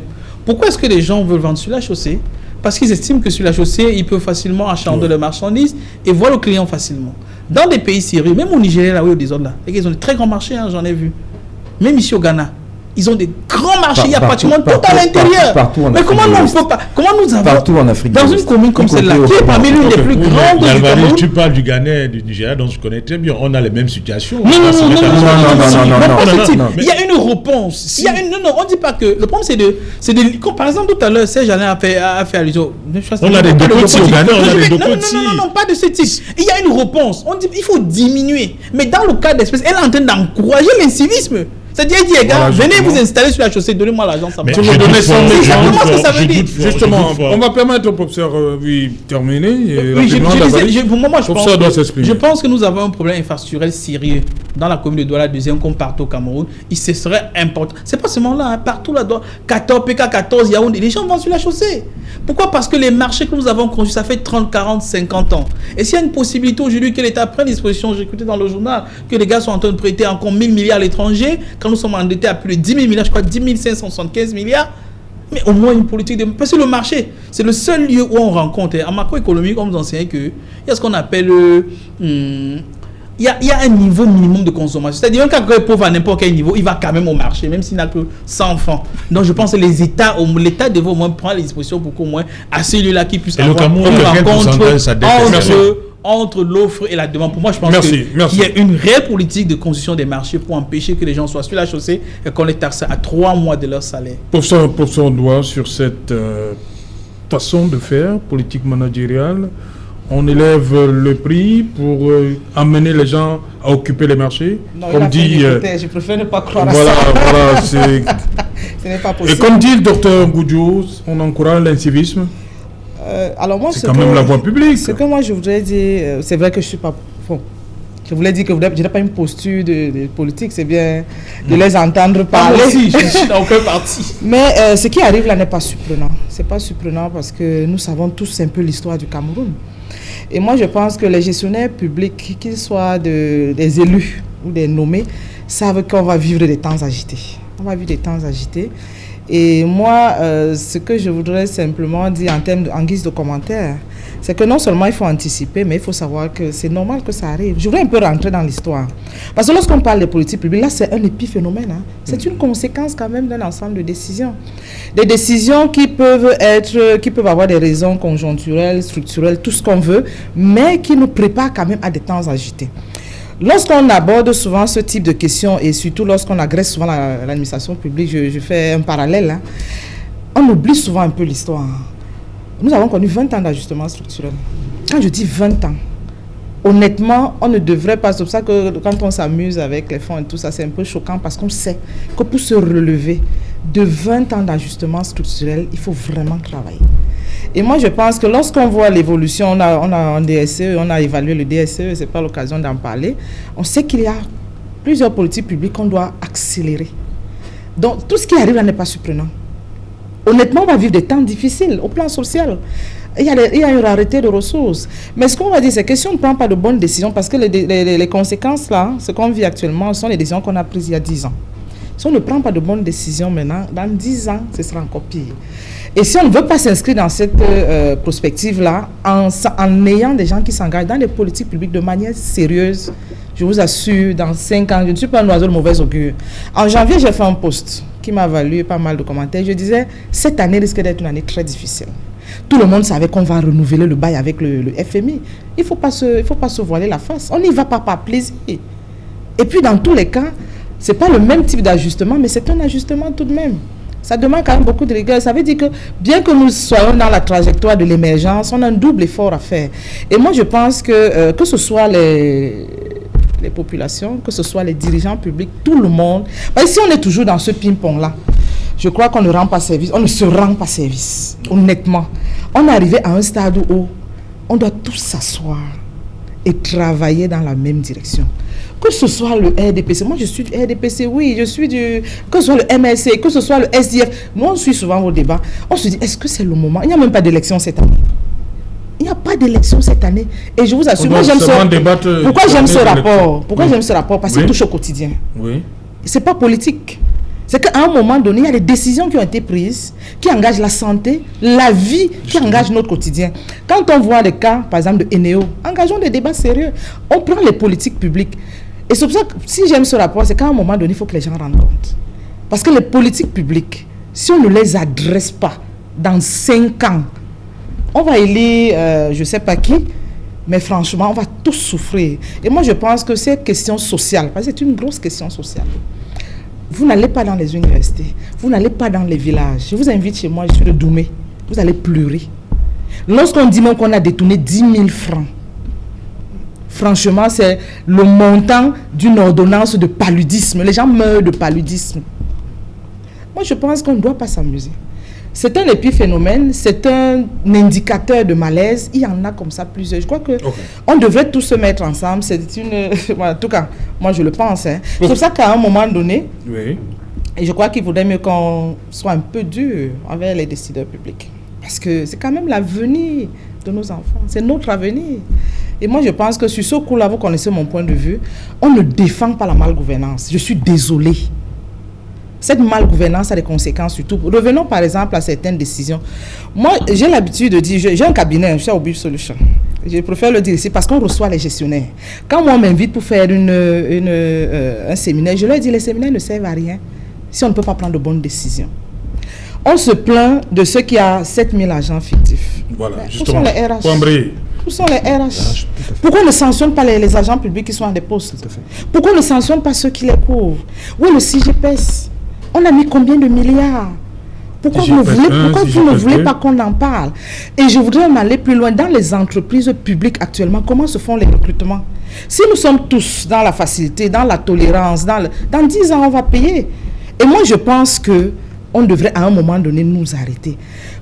Pourquoi est-ce que les gens veulent vendre sur la chaussée? Parce qu'ils estiment que sur la chaussée, ils peuvent facilement achander leurs marchandises et voir le client facilement. Dans des pays sérieux, même au Nigeria, là où il y a des autres là, ils ont de très grands marchés, hein, j'en ai vu. Même ici au Ghana. Ils ont des grands marchés, il y a pratiquement tout à l'intérieur. Mais comment nous, on peut pas, comment nous avons, partout en Afrique dans une commune comme celle-là, qui est parmi l'une des plus grandes du Cameroun. Tu parles du Ghana et du Nigeria, donc je connais très bien. On a les mêmes situations. Non. Il y a une réponse. On ne dit pas que. Le problème, c'est de. Comme par exemple, tout à l'heure, Serge Alain a fait allusion. On a des docotis au Ghana, on a des docotis. Non, pas de ce type. Il y a une réponse. On dit il faut diminuer. Mais dans le cas d'espèce, elle est en train d'encourager l'incivisme. C'est-à-dire, il dit, gars, venez vous installer sur la chaussée, donnez-moi l'argent, ça va. Tu me donnais 100 000 exactement ce que ça veut dire. Justement, on va permettre au professeur terminer. Oui, je pense que nous avons un problème infrastructurel sérieux dans la commune de Douala, deuxième, comme partout au Cameroun. Ce serait important. C'est pas seulement là, partout là-dedans. 14, PK14, Yaoundé, les gens vont sur la chaussée. Pourquoi? Parce que les marchés que nous avons construits, ça fait 30, 40, 50 ans. Et s'il y a une possibilité aujourd'hui que l'État prenne disposition, j'ai écouté dans le journal, que les gars sont en train de prêter encore 1000 milliards à l'étranger, quand nous sommes endettés à plus de 10 000 milliards, je crois 10 575 milliards, mais au moins une politique de... Parce que le marché, c'est le seul lieu où on rencontre, en macroéconomie, on nous enseigne qu'il y a ce qu'on appelle... Il y a un niveau minimum de consommation. C'est-à-dire qu'un quelqu'un est pauvre à n'importe quel niveau, il va quand même au marché, même s'il n'a que 100 francs. Donc je pense que l'État devrait au moins prendre les dispositions pour qu'au moins à celui-là qui puisse avoir une rencontre entre l'offre et la demande. Pour moi, je pense qu'il y a une réelle politique de construction des marchés pour empêcher que les gens soient sur la chaussée et qu'on les taxe à 3 mois de leur salaire. Pour ça, on doit sur cette façon de faire, politique managériale. On élève le prix pour amener les gens à occuper les marchés. Non, comme dit, je préfère ne pas croire à ça. Voilà, c'est... Ce n'est pas possible. Et comme dit le docteur Goudjou, on encourage l'incivisme. Alors moi, c'est quand même la voie publique. Ce que moi je voudrais dire, c'est vrai que je suis pas... Bon, je voulais dire que je n'ai pas une posture de politique, c'est bien de les entendre parler. Moi aussi, je suis dans aucun parti. Mais ce qui arrive là n'est pas surprenant. C'est pas surprenant parce que nous savons tous un peu l'histoire du Cameroun. Et moi, je pense que les gestionnaires publics, qu'ils soient des élus ou des nommés, savent qu'on va vivre des temps agités. On va vivre des temps agités. Et moi, ce que je voudrais simplement dire en guise de commentaire, c'est que non seulement il faut anticiper, mais il faut savoir que c'est normal que ça arrive. Je voudrais un peu rentrer dans l'histoire. Parce que lorsqu'on parle de politique publique, là, c'est un épiphénomène. Hein. C'est une conséquence quand même d'un ensemble de décisions. Des décisions qui peuvent avoir des raisons conjoncturelles, structurelles, tout ce qu'on veut, mais qui nous préparent quand même à des temps agités. Lorsqu'on aborde souvent ce type de questions, et surtout lorsqu'on agresse souvent l'administration publique, je fais un parallèle, hein, on oublie souvent un peu l'histoire. Nous avons connu 20 ans d'ajustement structurel. Quand je dis 20 ans, honnêtement, on ne devrait pas... C'est pour ça que quand on s'amuse avec les fonds et tout ça, c'est un peu choquant parce qu'on sait que pour se relever de 20 ans d'ajustement structurel, il faut vraiment travailler. Et moi, je pense que lorsqu'on voit l'évolution, on a un DSE, on a évalué le DSE, ce n'est pas l'occasion d'en parler, on sait qu'il y a plusieurs politiques publiques qu'on doit accélérer. Donc, tout ce qui arrive là n'est pas surprenant. Honnêtement, on va vivre des temps difficiles au plan social. Il y a une rareté de ressources. Mais ce qu'on va dire, c'est que si on ne prend pas de bonnes décisions, parce que les conséquences là, ce qu'on vit actuellement, sont les décisions qu'on a prises il y a 10 ans. Si on ne prend pas de bonnes décisions maintenant, dans 10 ans, ce sera encore pire. Et si on ne veut pas s'inscrire dans cette prospective-là, en ayant des gens qui s'engagent dans les politiques publiques de manière sérieuse, je vous assure, dans 5 ans, je ne suis pas un oiseau de mauvaise augure. En janvier, j'ai fait un post qui m'a valu pas mal de commentaires. Je disais, cette année risque d'être une année très difficile. Tout le monde savait qu'on va renouveler le bail avec le FMI. Il ne faut pas se voiler la face. On n'y va pas par plaisir. Et puis, dans tous les cas, ce n'est pas le même type d'ajustement, mais c'est un ajustement tout de même. Ça demande quand même beaucoup de rigueur. Ça veut dire que bien que nous soyons dans la trajectoire de l'émergence, on a un double effort à faire. Et moi, je pense que ce soit les populations, que ce soit les dirigeants publics, tout le monde. Parce que si on est toujours dans ce ping-pong-là, je crois qu'on ne rend pas service, on ne se rend pas service, honnêtement. On est arrivé à un stade où on doit tous s'asseoir et travailler dans la même direction. Que ce soit le RDPC, moi je suis du RDPC, oui, que ce soit le MLC, que ce soit le SDF, nous on suit souvent vos débats, on se dit, est-ce que c'est le moment? Il n'y a même pas d'élection cette année. Il n'y a pas d'élection cette année. Et je vous assure, moi j'aime Pourquoi j'aime ce rapport? Pourquoi j'aime ce rapport? Parce qu'il touche au quotidien. Oui. C'est pas politique. C'est qu'à un moment donné, il y a des décisions qui ont été prises, qui engagent la santé, la vie, qui engagent notre quotidien. Quand on voit les cas, par exemple, de Eneo, engageons des débats sérieux. On prend les politiques publiques. Et c'est pour ça que, si j'aime ce rapport, c'est qu'à un moment donné, il faut que les gens rendent compte. Parce que les politiques publiques, si on ne les adresse pas dans 5 ans, on va élire, je ne sais pas qui, mais franchement, on va tous souffrir. Et moi, je pense que c'est une question sociale, parce que c'est une grosse question sociale. Vous n'allez pas dans les universités, vous n'allez pas dans les villages. Je vous invite chez moi, je suis de Doumé. Vous allez pleurer. Lorsqu'on dit même qu'on a détourné 10 000 francs, franchement, c'est le montant d'une ordonnance de paludisme. Les gens meurent de paludisme. Moi, je pense qu'on ne doit pas s'amuser. C'est un épiphénomène, c'est un indicateur de malaise. Il y en a comme ça plusieurs. Je crois qu'on devrait tous se mettre ensemble. C'est une... en tout cas, moi je le pense. Hein. C'est pour ça qu'à un moment donné, et je crois qu'il vaudrait mieux qu'on soit un peu dur envers les décideurs publics. Parce que c'est quand même l'avenir de nos enfants. C'est notre avenir. Et moi je pense que sur ce coup-là, vous connaissez mon point de vue, on ne défend pas la malgouvernance. Je suis désolée. Cette malgouvernance a des conséquences sur tout. Revenons par exemple à certaines décisions. Moi, j'ai l'habitude de dire, j'ai un cabinet, je suis à Obib Solution. Je préfère le dire ici parce qu'on reçoit les gestionnaires. Quand moi on m'invite pour faire un séminaire, je leur dis les séminaires ne servent à rien si on ne peut pas prendre de bonnes décisions. On se plaint de ceux qui ont 7000 agents fictifs. Voilà, Mais justement. où sont les RH? Où sont les RH? Pourquoi on ne sanctionne pas les agents publics qui sont à des postes? Pourquoi on ne sanctionne pas ceux qui les couvrent? Oui, le CGPS. On a mis combien de milliards? Pourquoi vous ne voulez pas qu'on en parle? Et je voudrais m'aller plus loin. Dans les entreprises publiques actuellement, comment se font les recrutements? Si nous sommes tous dans la facilité, dans la tolérance, dans 10 ans, on va payer. Et moi, je pense qu'on devrait à un moment donné nous arrêter.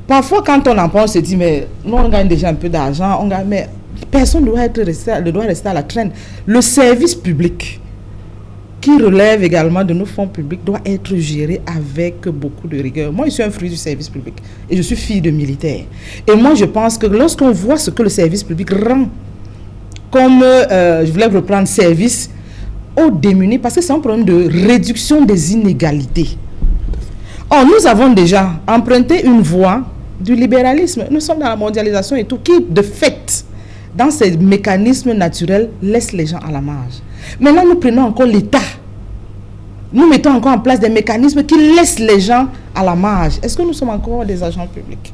Parfois, quand on en pense, on se dit, mais nous, on gagne déjà un peu d'argent, mais personne ne doit rester à la traîne. Le service public, qui relève également de nos fonds publics, doit être géré avec beaucoup de rigueur. Moi, je suis un fruit du service public et je suis fille de militaire. Et moi, je pense que lorsqu'on voit ce que le service public rend, comme je voulais reprendre service aux démunis, parce que c'est un problème de réduction des inégalités. Or, nous avons déjà emprunté une voie du libéralisme. Nous sommes dans la mondialisation et tout, qui, de fait, dans ces mécanismes naturels, laisse les gens à la marge. Maintenant, nous prenons encore l'État. Nous mettons encore en place des mécanismes qui laissent les gens à la marge. Est-ce que nous sommes encore des agents publics?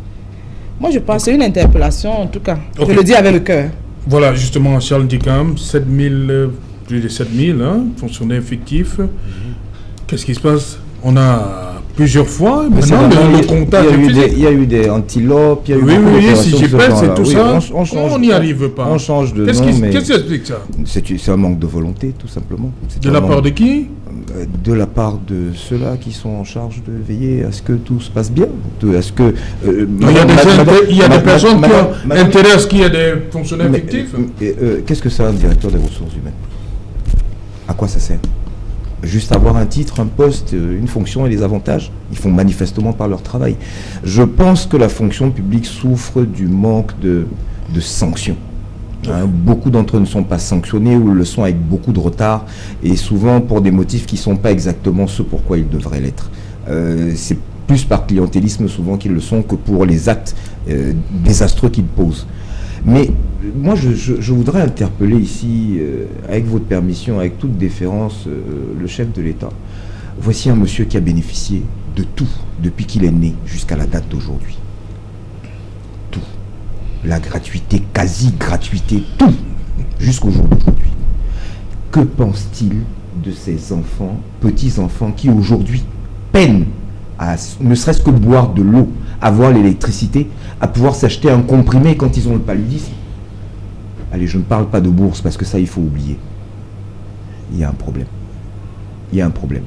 Moi, je pense que c'est une interpellation, en tout cas. Je le dis avec le cœur. Voilà, justement, Charles Dicam, plus de 7000 fonctionnaires fictifs. Qu'est-ce qui se passe? On a plusieurs fois, maintenant, le comptage... Il y a eu des antilopes, il y a eu oui, si j'y pense, c'est tout ça. On n'y arrive pas. On change de nom, mais... Qu'est-ce qui explique ça? C'est un manque de volonté, tout simplement. De la part de qui? De la part de ceux-là qui sont en charge de veiller à ce que tout se passe bien. Est-ce que... il y a des personnes qui ont intérêt à ce qu'il y ait des fonctionnaires fictifs. Qu'est-ce que c'est un directeur des ressources humaines? À quoi ça sert? Juste avoir un titre, un poste, une fonction et des avantages. Ils font manifestement par leur travail. Je pense que la fonction publique souffre du manque de sanctions. Beaucoup d'entre eux ne sont pas sanctionnés ou le sont avec beaucoup de retard et souvent pour des motifs qui ne sont pas exactement ceux pourquoi ils devraient l'être. C'est plus par clientélisme souvent qu'ils le sont que pour les actes désastreux qu'ils posent. Mais moi, je voudrais interpeller ici, avec votre permission, avec toute déférence, le chef de l'État. Voici un monsieur qui a bénéficié de tout depuis qu'il est né jusqu'à la date d'aujourd'hui. Tout. La gratuité, quasi-gratuité, tout, jusqu'au jour d'aujourd'hui. Que pense-t-il de ces enfants, petits-enfants, qui aujourd'hui peinent à ne serait-ce que boire de l'eau, avoir l'électricité, à pouvoir s'acheter un comprimé quand ils ont le paludisme? Allez, je ne parle pas de bourse parce que ça, il faut oublier. Il y a un problème. Il y a un problème.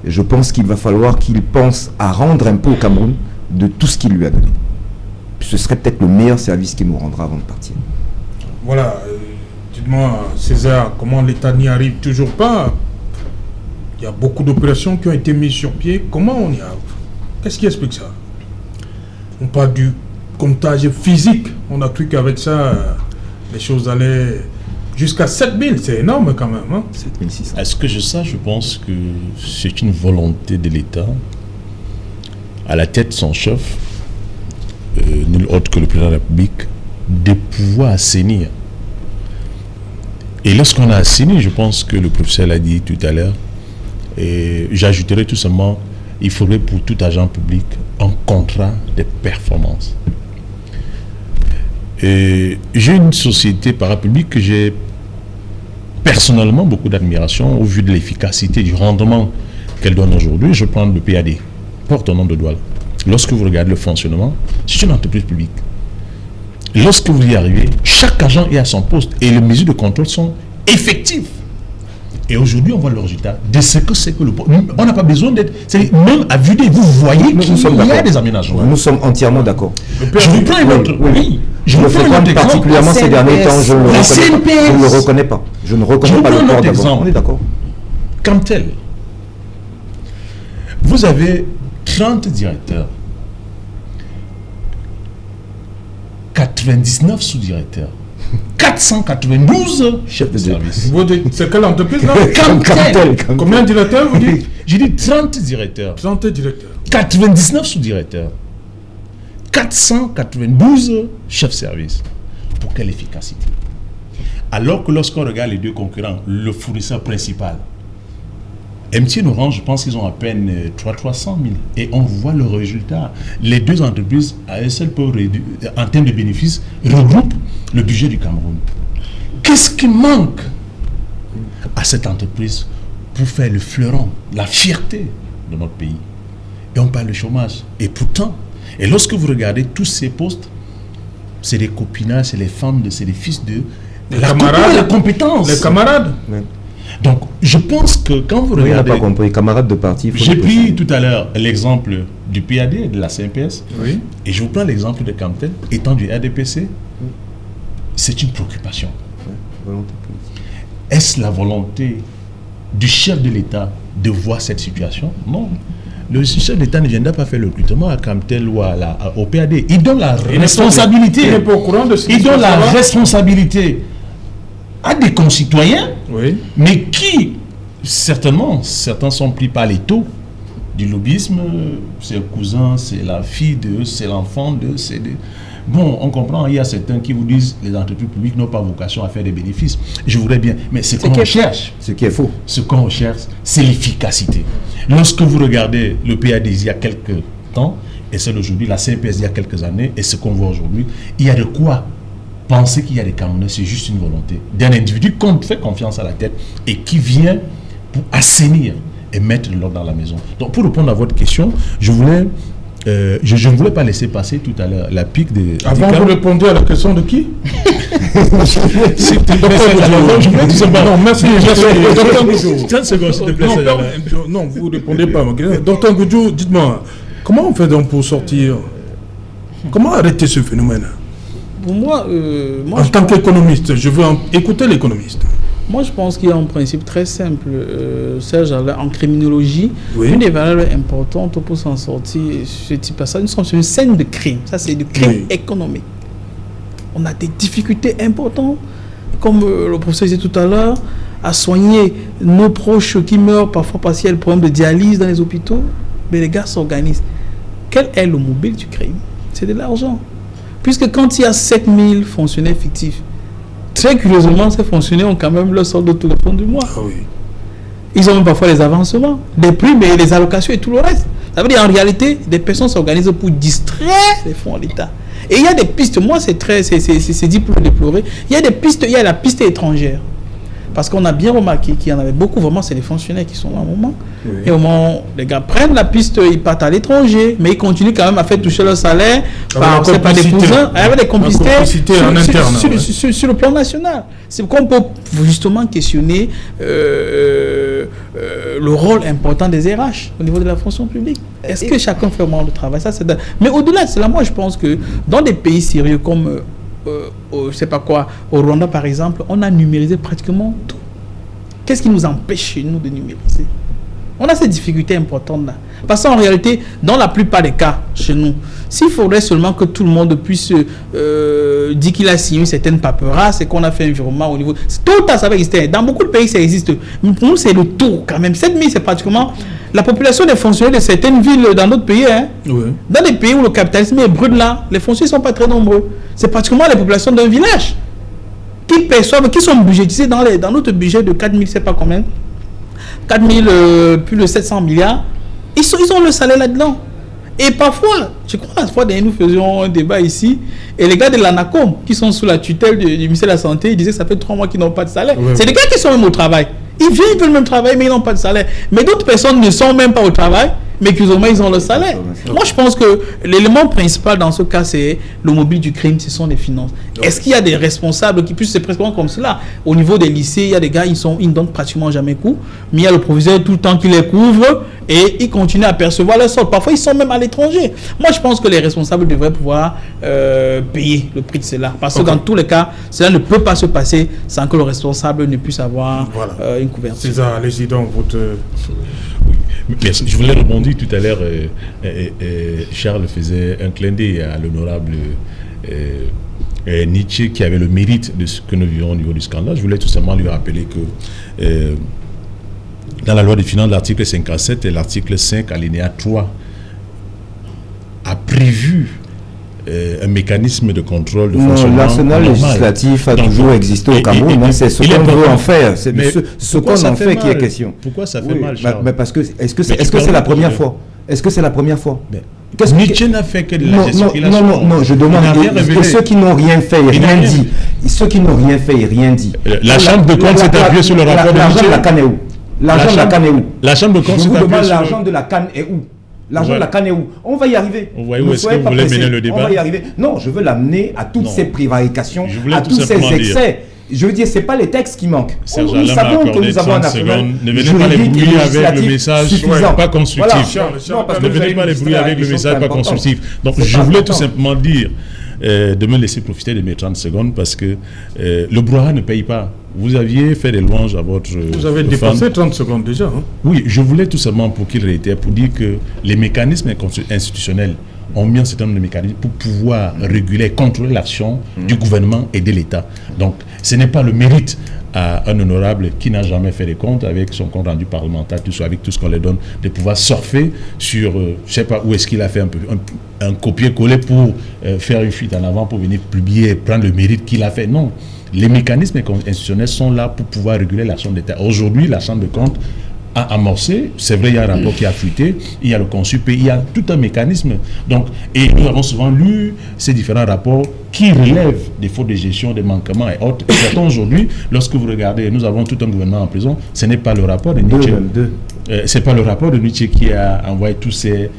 Et je pense qu'il va falloir qu'il pense à rendre un peu au Cameroun de tout ce qu'il lui a donné. Ce serait peut-être le meilleur service qu'il nous rendra avant de partir. Voilà. Dites-moi, César, comment l'État n'y arrive toujours pas? Il y a beaucoup d'opérations qui ont été mises sur pied. Comment on y arrive? Qu'est-ce qui explique ça? On parle du comptage physique. On a cru qu'avec ça, les choses allaient Jusqu'à 7000, c'est énorme quand même. Hein? 7600. Est-ce que je pense que c'est une volonté de l'État, à la tête de son chef, nul autre que le président de la République, de pouvoir assainir. Et lorsqu'on a assaini, je pense que le professeur l'a dit tout à l'heure, et j'ajouterai tout simplement, il faudrait pour tout agent public un contrat de performance. Et j'ai une société parapublique que j'ai personnellement beaucoup d'admiration au vu de l'efficacité, du rendement qu'elle donne aujourd'hui. Je prends le PAD, porte au nom de Douala. Lorsque vous regardez le fonctionnement, c'est une entreprise publique. Lorsque vous y arrivez, chaque agent est à son poste et les mesures de contrôle sont effectives. Et aujourd'hui, on voit le résultat de ce que c'est que le port. On n'a pas besoin d'être... Même à vue d'œil, vous voyez qu'il y a des aménagements. Nous sommes entièrement d'accord. Je vous prends une autre... Oui. Je le fréquente particulièrement ces derniers temps. Je ne le reconnais pas. Je ne reconnais pas le port d'abord. On est d'accord. Comme tel, vous avez 30 directeurs, 99 sous-directeurs, 492 chefs de service. C'est quelle entreprise là? Combien de directeurs vous dites? J'ai dit 30 directeurs. 30 directeurs. 99 sous-directeurs. 492 chefs de service. Pour quelle efficacité? Alors que lorsqu'on regarde les deux concurrents, le fournisseur principal, MTN Orange, je pense qu'ils ont à peine 300 000. Et on voit le résultat. Les deux entreprises, à elles seules, en termes de bénéfices, regroupent le budget du Cameroun. Qu'est-ce qui manque à cette entreprise pour faire le fleuron, la fierté de notre pays? Et on parle de chômage. Et pourtant, et lorsque vous regardez tous ces postes, c'est des copinages, c'est les femmes, c'est les fils de la camarade, la compétence. Les camarades. Oui. Donc, je pense que quand vous regardez... On n'a pas compris, camarades de parti. J'ai pris tout à l'heure l'exemple du PAD, de la CNPS, oui. Et je vous prends l'exemple de Camtel, étant du RDPC, c'est une préoccupation. Est-ce la volonté du chef de l'État de voir cette situation? Non. Le chef de l'État ne vient pas faire le recrutement à Camtel ou au PAD. Il donne la responsabilité. Il n'est pas au courant de ce Il donne la responsabilité à des concitoyens, oui. Mais qui, certainement, certains sont pris par les taux du lobbyisme, c'est le cousin, c'est la fille de, c'est l'enfant de, c'est de... Bon, on comprend, il y a certains qui vous disent les entreprises publiques n'ont pas vocation à faire des bénéfices. Je voudrais bien, mais ce qu'on recherche, ce qui est faux. Ce qu'on recherche, c'est l'efficacité. Lorsque vous regardez le PAD il y a quelques temps, et celle aujourd'hui, la CNPS il y a quelques années, et ce qu'on voit aujourd'hui, il y a de quoi penser qu'il y a des Camerounais, c'est juste une volonté d'un individu qu'on fait confiance à la tête et qui vient pour assainir et mettre de l'ordre dans la maison. Donc, pour répondre à votre question, je voulais... je ne voulais pas laisser passer tout à l'heure la pique de... Avant, vous répondiez à la question de qui? Non, merci. 30 secondes, s'il te plaît. Non, vous ne répondez pas. Docteur Goudjou, dites-moi, comment on fait donc pour sortir? Comment arrêter ce phénomène? Pour moi, en tant qu'économiste, je veux écouter l'économiste. Moi, je pense qu'il y a un principe très simple, Serge, en criminologie. Oui. Une des valeurs importantes pour s'en sortir, ce type de ça, nous sommes sur une scène de crime. Ça, c'est du crime économique. On a des difficultés importantes, comme le professeur disait tout à l'heure, à soigner nos proches qui meurent parfois parce qu'il y a le problème de dialyse dans les hôpitaux. Mais les gars s'organisent. Quel est le mobile du crime? C'est de l'argent. Puisque quand il y a 7000 fonctionnaires fictifs, très curieusement, ces fonctionnaires ont quand même le solde de tout le fond du mois. Ah oui. Ils ont même parfois les avancements, des primes et les allocations et tout le reste. Ça veut dire en réalité, des personnes s'organisent pour distraire les fonds de l'État. Et il y a des pistes, moi c'est dit pour le déplorer, il y a des pistes, il y a la piste étrangère. Parce qu'on a bien remarqué qu'il y en avait beaucoup, vraiment, c'est les fonctionnaires qui sont là au moment. Oui. Et au moment, les gars prennent la piste, ils partent à l'étranger, mais ils continuent quand même à faire toucher leur salaire par des cousins, avec des complicités en interne. Sur le plan national. C'est qu'on peut justement questionner le rôle important des RH au niveau de la fonction publique. Est-ce que chacun fait vraiment le travail? Ça, mais au-delà de cela, moi je pense que dans des pays sérieux comme... je sais pas quoi, au Rwanda par exemple, on a numérisé pratiquement tout. Qu'est-ce qui nous empêche chez nous de numériser? On a ces difficultés importantes là. Parce qu'en réalité, dans la plupart des cas chez nous, s'il faudrait seulement que tout le monde puisse dit qu'il a signé certaines paperasses et qu'on a fait un virement au niveau... Tout ça va exister. Dans beaucoup de pays, ça existe. Mais pour nous, c'est le taux quand même. 7 000, c'est pratiquement la population des fonctionnaires de certaines villes dans d'autres pays. Hein. Oui. Dans des pays où le capitalisme est brut là, les fonctionnaires ne sont pas très nombreux. C'est pratiquement la population d'un village qui perçoivent, qui sont budgétisés dans notre budget de 4 000, je ne sais pas combien. 4 000, plus de 700 milliards. Ils ont le salaire là-dedans. Et parfois, je crois, la fois dernière, nous faisions un débat ici, et les gars de l'ANACOM, qui sont sous la tutelle du ministère de la Santé, ils disaient que ça fait 3 mois qu'ils n'ont pas de salaire. Ouais. C'est des gars qui sont même au travail. Ils viennent, ils veulent même travailler, mais ils n'ont pas de salaire. Mais d'autres personnes ne sont même pas au travail, mais qu'ils ont le salaire. Moi, je pense que l'élément principal dans ce cas, c'est le mobile du crime, ce sont les finances. Est-ce qu'il y a des responsables qui puissent se présenter comme cela? Au niveau des lycées, il y a des gars, ils ne donnent pratiquement jamais coup, mais il y a le proviseur tout le temps qui les couvre et ils continuent à percevoir leur solde. Parfois, ils sont même à l'étranger. Moi, je pense que les responsables devraient pouvoir payer le prix de cela. Parce que dans tous les cas, cela ne peut pas se passer sans que le responsable ne puisse avoir une couverture. C'est ça, allez-y donc, votre... Merci. Je voulais rebondir tout à l'heure. Charles faisait un clin d'œil à l'honorable Nietzsche qui avait le mérite de ce que nous vivons au niveau du scandale. Je voulais tout simplement lui rappeler que dans la loi des finances, l'article 57 et l'article 5, alinéa 3, a prévu un mécanisme de contrôle de fonctionnement. L'arsenal législatif a toujours existé au Cameroun, c'est ce qu'on veut en faire, c'est ce qu'on en fait qui est question. Pourquoi ça fait mal, Charles? Mais parce que, est-ce que c'est la première fois? Est-ce que c'est la première fois? Nietzsche n'a fait que de la gesticulation. Non, je demande. Et ceux qui n'ont rien fait et rien dit, ceux qui n'ont rien fait et rien dit. La Chambre de compte s'est appuyée sur le rapport de Nietzsche. L'argent de la CAN est où? L'argent de la CAN est où? La Chambre de compte s'est appuyée sur... Je vous demande, l'argent de la CAN est où? L'argent de la CAN est où? On va y arriver. Vous voyez où est-ce que vous voulez mener le débat? On va y arriver. Non, je veux l'amener à toutes ces prévarications, à tous ces excès. Je veux dire, ce n'est pas les textes qui manquent. Nous savons que nous avons un arsenal juridique et législatif suffisant. Pas constructif. Ne venez pas les brouiller avec le message pas constructif. Donc, je voulais tout simplement dire, de me laisser profiter de mes 30 secondes parce que le brouhaha ne paye pas. Vous aviez fait des louanges à votre... Vous avez dépassé 30 secondes déjà. Hein? Oui, je voulais tout simplement pour qu'il réitère, pour dire que les mécanismes institutionnels ont mis un certain nombre de mécanismes pour pouvoir réguler, contrôler l'action du gouvernement et de l'État. Donc, ce n'est pas le mérite à un honorable qui n'a jamais fait des comptes avec son compte rendu parlementaire, avec tout ce qu'on lui donne, de pouvoir surfer sur, je ne sais pas où est-ce qu'il a fait un copier-coller pour faire une fuite en avant, pour venir publier, prendre le mérite qu'il a fait. Non. Les mécanismes institutionnels sont là pour pouvoir réguler l'action de l'État. Aujourd'hui, la Chambre de compte a amorcé, c'est vrai, il y a un rapport qui a fuité, il y a le consup, il y a tout un mécanisme. Donc, et nous avons souvent lu ces différents rapports qui relèvent des fautes de gestion, des manquements et autres. Et pourtant, aujourd'hui, lorsque vous regardez, nous avons tout un gouvernement en prison, ce n'est pas le rapport de Nietzsche. C'est pas le rapport de Nietzsche qui a envoyé tous ces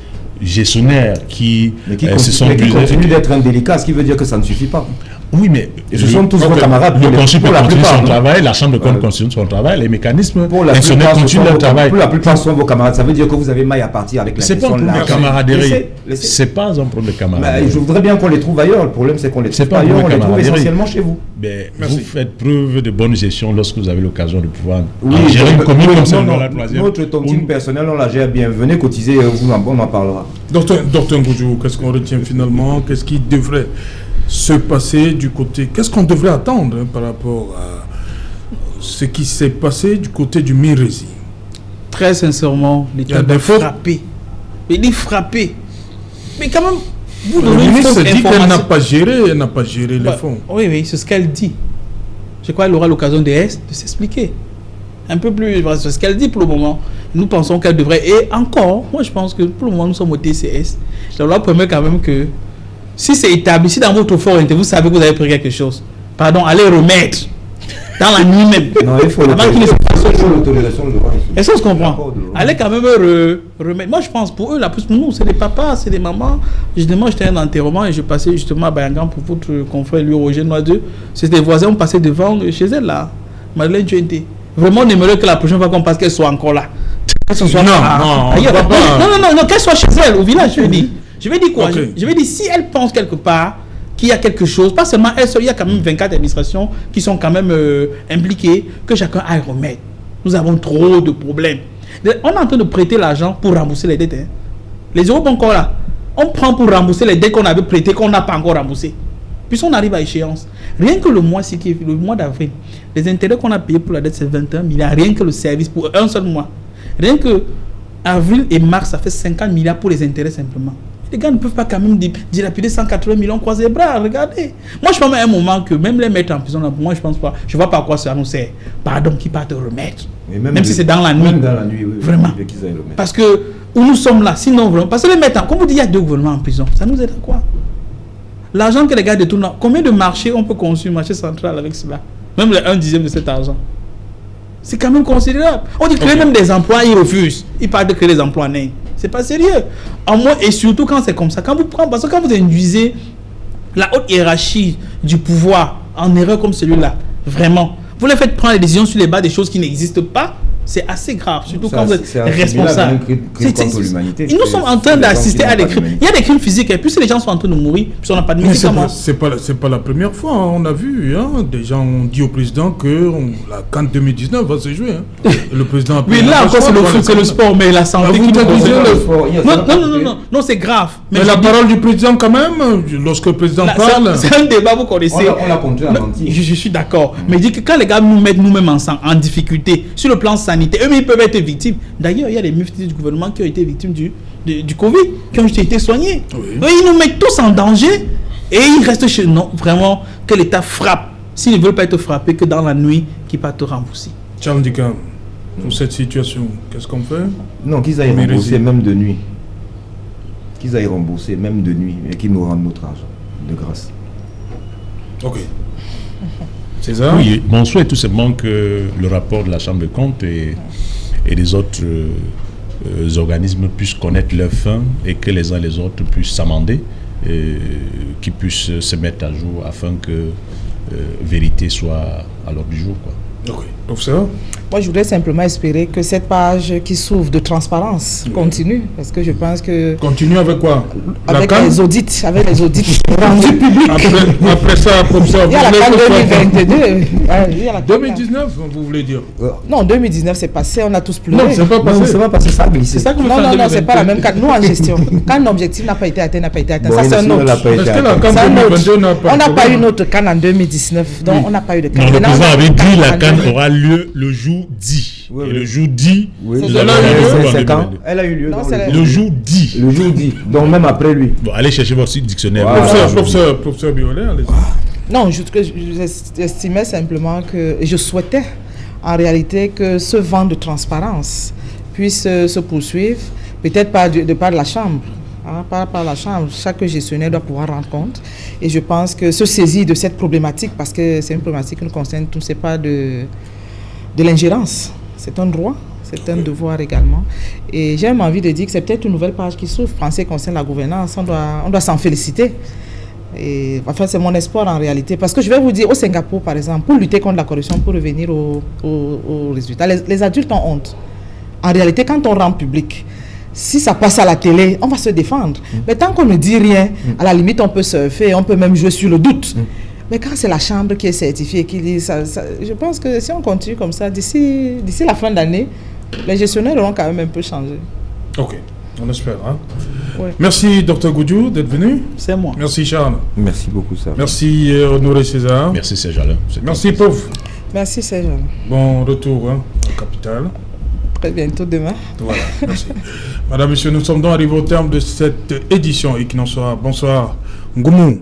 gestionnaires qui continuent d'être indélicats, ce qui veut dire que ça ne suffit pas. Oui, mais ce sont tous vos camarades. Le consul peut continuer son travail, la Chambre de compte continue son travail, les mécanismes institutionnels continuent leur travail. Pour la plupart sont vos camarades. Ça veut dire que vous avez maille à partir avec la question de l'argent. C'est pas un problème de camaraderie. C'est pas un problème de camaraderie. Je voudrais bien qu'on les trouve ailleurs. Le problème, c'est qu'on les trouve pas ailleurs. On les trouve essentiellement chez vous. Mais vous faites preuve de bonne gestion lorsque vous avez l'occasion de pouvoir gérer une commune comme ça dans la troisième. Notre tontine personnelle, on la gère bien. Venez cotiser, on en parlera. Docteur Ngoudjou, qu'est-ce qu'on retient finalement? Qu'est-ce qui devrait se passer du côté... Qu'est-ce qu'on devrait attendre par rapport à ce qui s'est passé du côté du Mirési? Très sincèrement, l'État doit frapper. Il dit frapper. Mais quand même, vous le ministre dit qu'elle n'a pas géré, les fonds. Oui, c'est ce qu'elle dit. Je crois qu'elle aura l'occasion de s'expliquer. Un peu plus, c'est ce qu'elle dit pour le moment. Nous pensons qu'elle devrait... Et encore, moi je pense que pour le moment, nous sommes au TCS. La loi permet quand même que si c'est établi, si dans votre fort vous savez que vous avez pris quelque chose, pardon, allez remettre dans la nuit même. Non, il faut l'autorisation de loi. Est-ce qu'on se comprend? Allez quand même remettre. Moi, je pense pour eux, là, plus pour nous, c'est des papas, c'est des mamans. Justement, j'étais à un enterrement et je passais justement à Bayangan pour votre confrère, lui, Roger Noideux. C'était des voisins, on passait devant chez elle, là. Madeleine Duente. Vraiment, on aimerait que la prochaine fois qu'on passe, qu'elle soit encore là. Qu'elle soit non, qu'elle soit chez elle, au village, je veux dire. Je vais dire quoi? Okay. Je vais dire, si elle pense quelque part qu'il y a quelque chose, pas seulement elle seule, il y a quand même 24 administrations qui sont quand même impliquées, que chacun aille remettre. Nous avons trop de problèmes. On est en train de prêter l'argent pour rembourser les dettes. Les euros sont encore là. On prend pour rembourser les dettes qu'on avait prêtées, qu'on n'a pas encore remboursées. Puis on arrive à échéance. Rien que le mois d'avril, les intérêts qu'on a payés pour la dette, c'est 21 milliards. Rien que le service pour un seul mois. Rien que avril et mars, ça fait 50 milliards pour les intérêts simplement. Les gars ne peuvent pas quand même dilapider 180 millions, croiser les bras, regardez. Moi, je pense à un moment que même les mettre en prison, là, moi, je pense pas. Je vois pas à quoi ça nous sert. Pardon, qui part te remettre. Même si c'est dans la nuit. Même dans la nuit, oui. Vraiment. Parce que où nous sommes là, sinon vraiment. Parce que les mettre comme vous dites, il y a 2 gouvernements en prison. Ça nous aide à quoi? L'argent que les gars détournent, combien de marchés on peut construire, marché central avec cela? Même le 1/10 de cet argent. C'est quand même considérable. On dit créer même des emplois, ils refusent. Ils parlent de créer des emplois nains. C'est pas sérieux. En moins, et surtout quand c'est comme ça. Parce que quand vous induisez la haute hiérarchie du pouvoir en erreur comme celui-là, vraiment, vous les faites prendre des décisions sur les bases des choses qui n'existent pas, c'est assez grave. Surtout quand vous êtes responsable. Nous sommes en train d'assister à des crimes. Il y a des crimes physiques et puis si les gens sont en train de mourir, puis on n'a pas de médicaments. C'est pas la première fois. Hein. On a vu, des gens ont dit au président que la CAN 2019 va se jouer. Hein. Le président. Oui, là encore c'est le sport, mais la santé. Non, c'est grave. Mais la parole du président quand même, lorsque le président parle. C'est un débat, vous connaissez. On l'a conduit à mentir. Je suis d'accord. Mais il dit que quand les gars nous mettent nous-mêmes en difficulté sur le plan sanitaire, eux, ils peuvent être victimes. D'ailleurs, il y a des muftis du gouvernement qui ont été victimes du Covid, qui ont été soignés. Oui. Eux, ils nous mettent tous en danger et ils restent chez nous. Vraiment, que l'État frappe. S'ils ne veulent pas être frappés, que dans la nuit, qu'ils partent rembourser. Charles Dicam, pour cette situation, qu'est-ce qu'on fait? Non, qu'ils aillent rembourser même de nuit. Qu'ils aillent rembourser même de nuit et qu'ils nous rendent notre argent, de grâce. Ok. C'est ça? Oui, mon souhait est tout simplement que le rapport de la Chambre des comptes et les autres organismes puissent connaître leurs fins et que les uns et les autres puissent s'amender, qu'ils puissent se mettre à jour afin que vérité soit à l'ordre du jour, quoi. Ok. Professeur? Moi, je voudrais simplement espérer que cette page qui s'ouvre de transparence continue, parce que je pense que... Continue avec quoi? Avec les audits rendus publics. Après ça, professeur... Il y a la CAN 2022. 2019, vous voulez dire? Non, 2019, c'est passé, on a tous pleuré. Non, c'est pas passé. Non, c'est pas passé, ça a glissé. C'est ça que vous Non, c'est pas la même CAN. Nous, en gestion, quand l'objectif n'a pas été atteint, n'a pas été atteint. Ça, c'est un autre. Est-ce que la CAN 2022 n'a pas... On n'a pas eu notre CAN en 2019, donc on n'a pas eu de CAN. Non, le président avait dit la CAN aura lieu le jour dit. Oui, et le jour dit, elle a eu lieu. Le jour dit. Le jour dit. Donc même après lui. Bon, allez chercher votre dictionnaire. Professeur Biolet, allez-y. Non, j'estimais simplement que je souhaitais en réalité que ce vent de transparence puisse se poursuivre, peut-être pas de par la Chambre. Par la Chambre, chaque gestionnaire doit pouvoir rendre compte. Et je pense que se saisir de cette problématique, parce que c'est une problématique qui nous concerne tous, ce n'est pas de l'ingérence. C'est un droit, c'est un devoir également. Et j'ai même envie de dire que c'est peut-être une nouvelle page qui s'ouvre en ce qui concerne la gouvernance. On doit s'en féliciter. Et, enfin, c'est mon espoir en réalité. Parce que je vais vous dire, au Singapour, par exemple, pour lutter contre la corruption, pour revenir aux résultats, les adultes ont honte. En réalité, quand on rend public, si ça passe à la télé, on va se défendre. Mais tant qu'on ne dit rien, à la limite, on peut surfer, on peut même jouer sur le doute. Mais quand c'est la Chambre qui est certifiée, qui dit ça, je pense que si on continue comme ça, d'ici la fin d'année, les gestionnaires auront quand même un peu changé. Ok, on espère. Hein? Ouais. Merci Dr Goudjou d'être venu. C'est moi. Merci Charles. Merci beaucoup, ça. Merci Honoré César. Merci Serge Alain. Merci Pauvre. Merci Serge. Bon retour en capitale. Très bientôt demain. Voilà, merci. Madame, Monsieur, nous sommes donc arrivés au terme de cette édition Equinox Soir. Bonsoir. Ngoumou.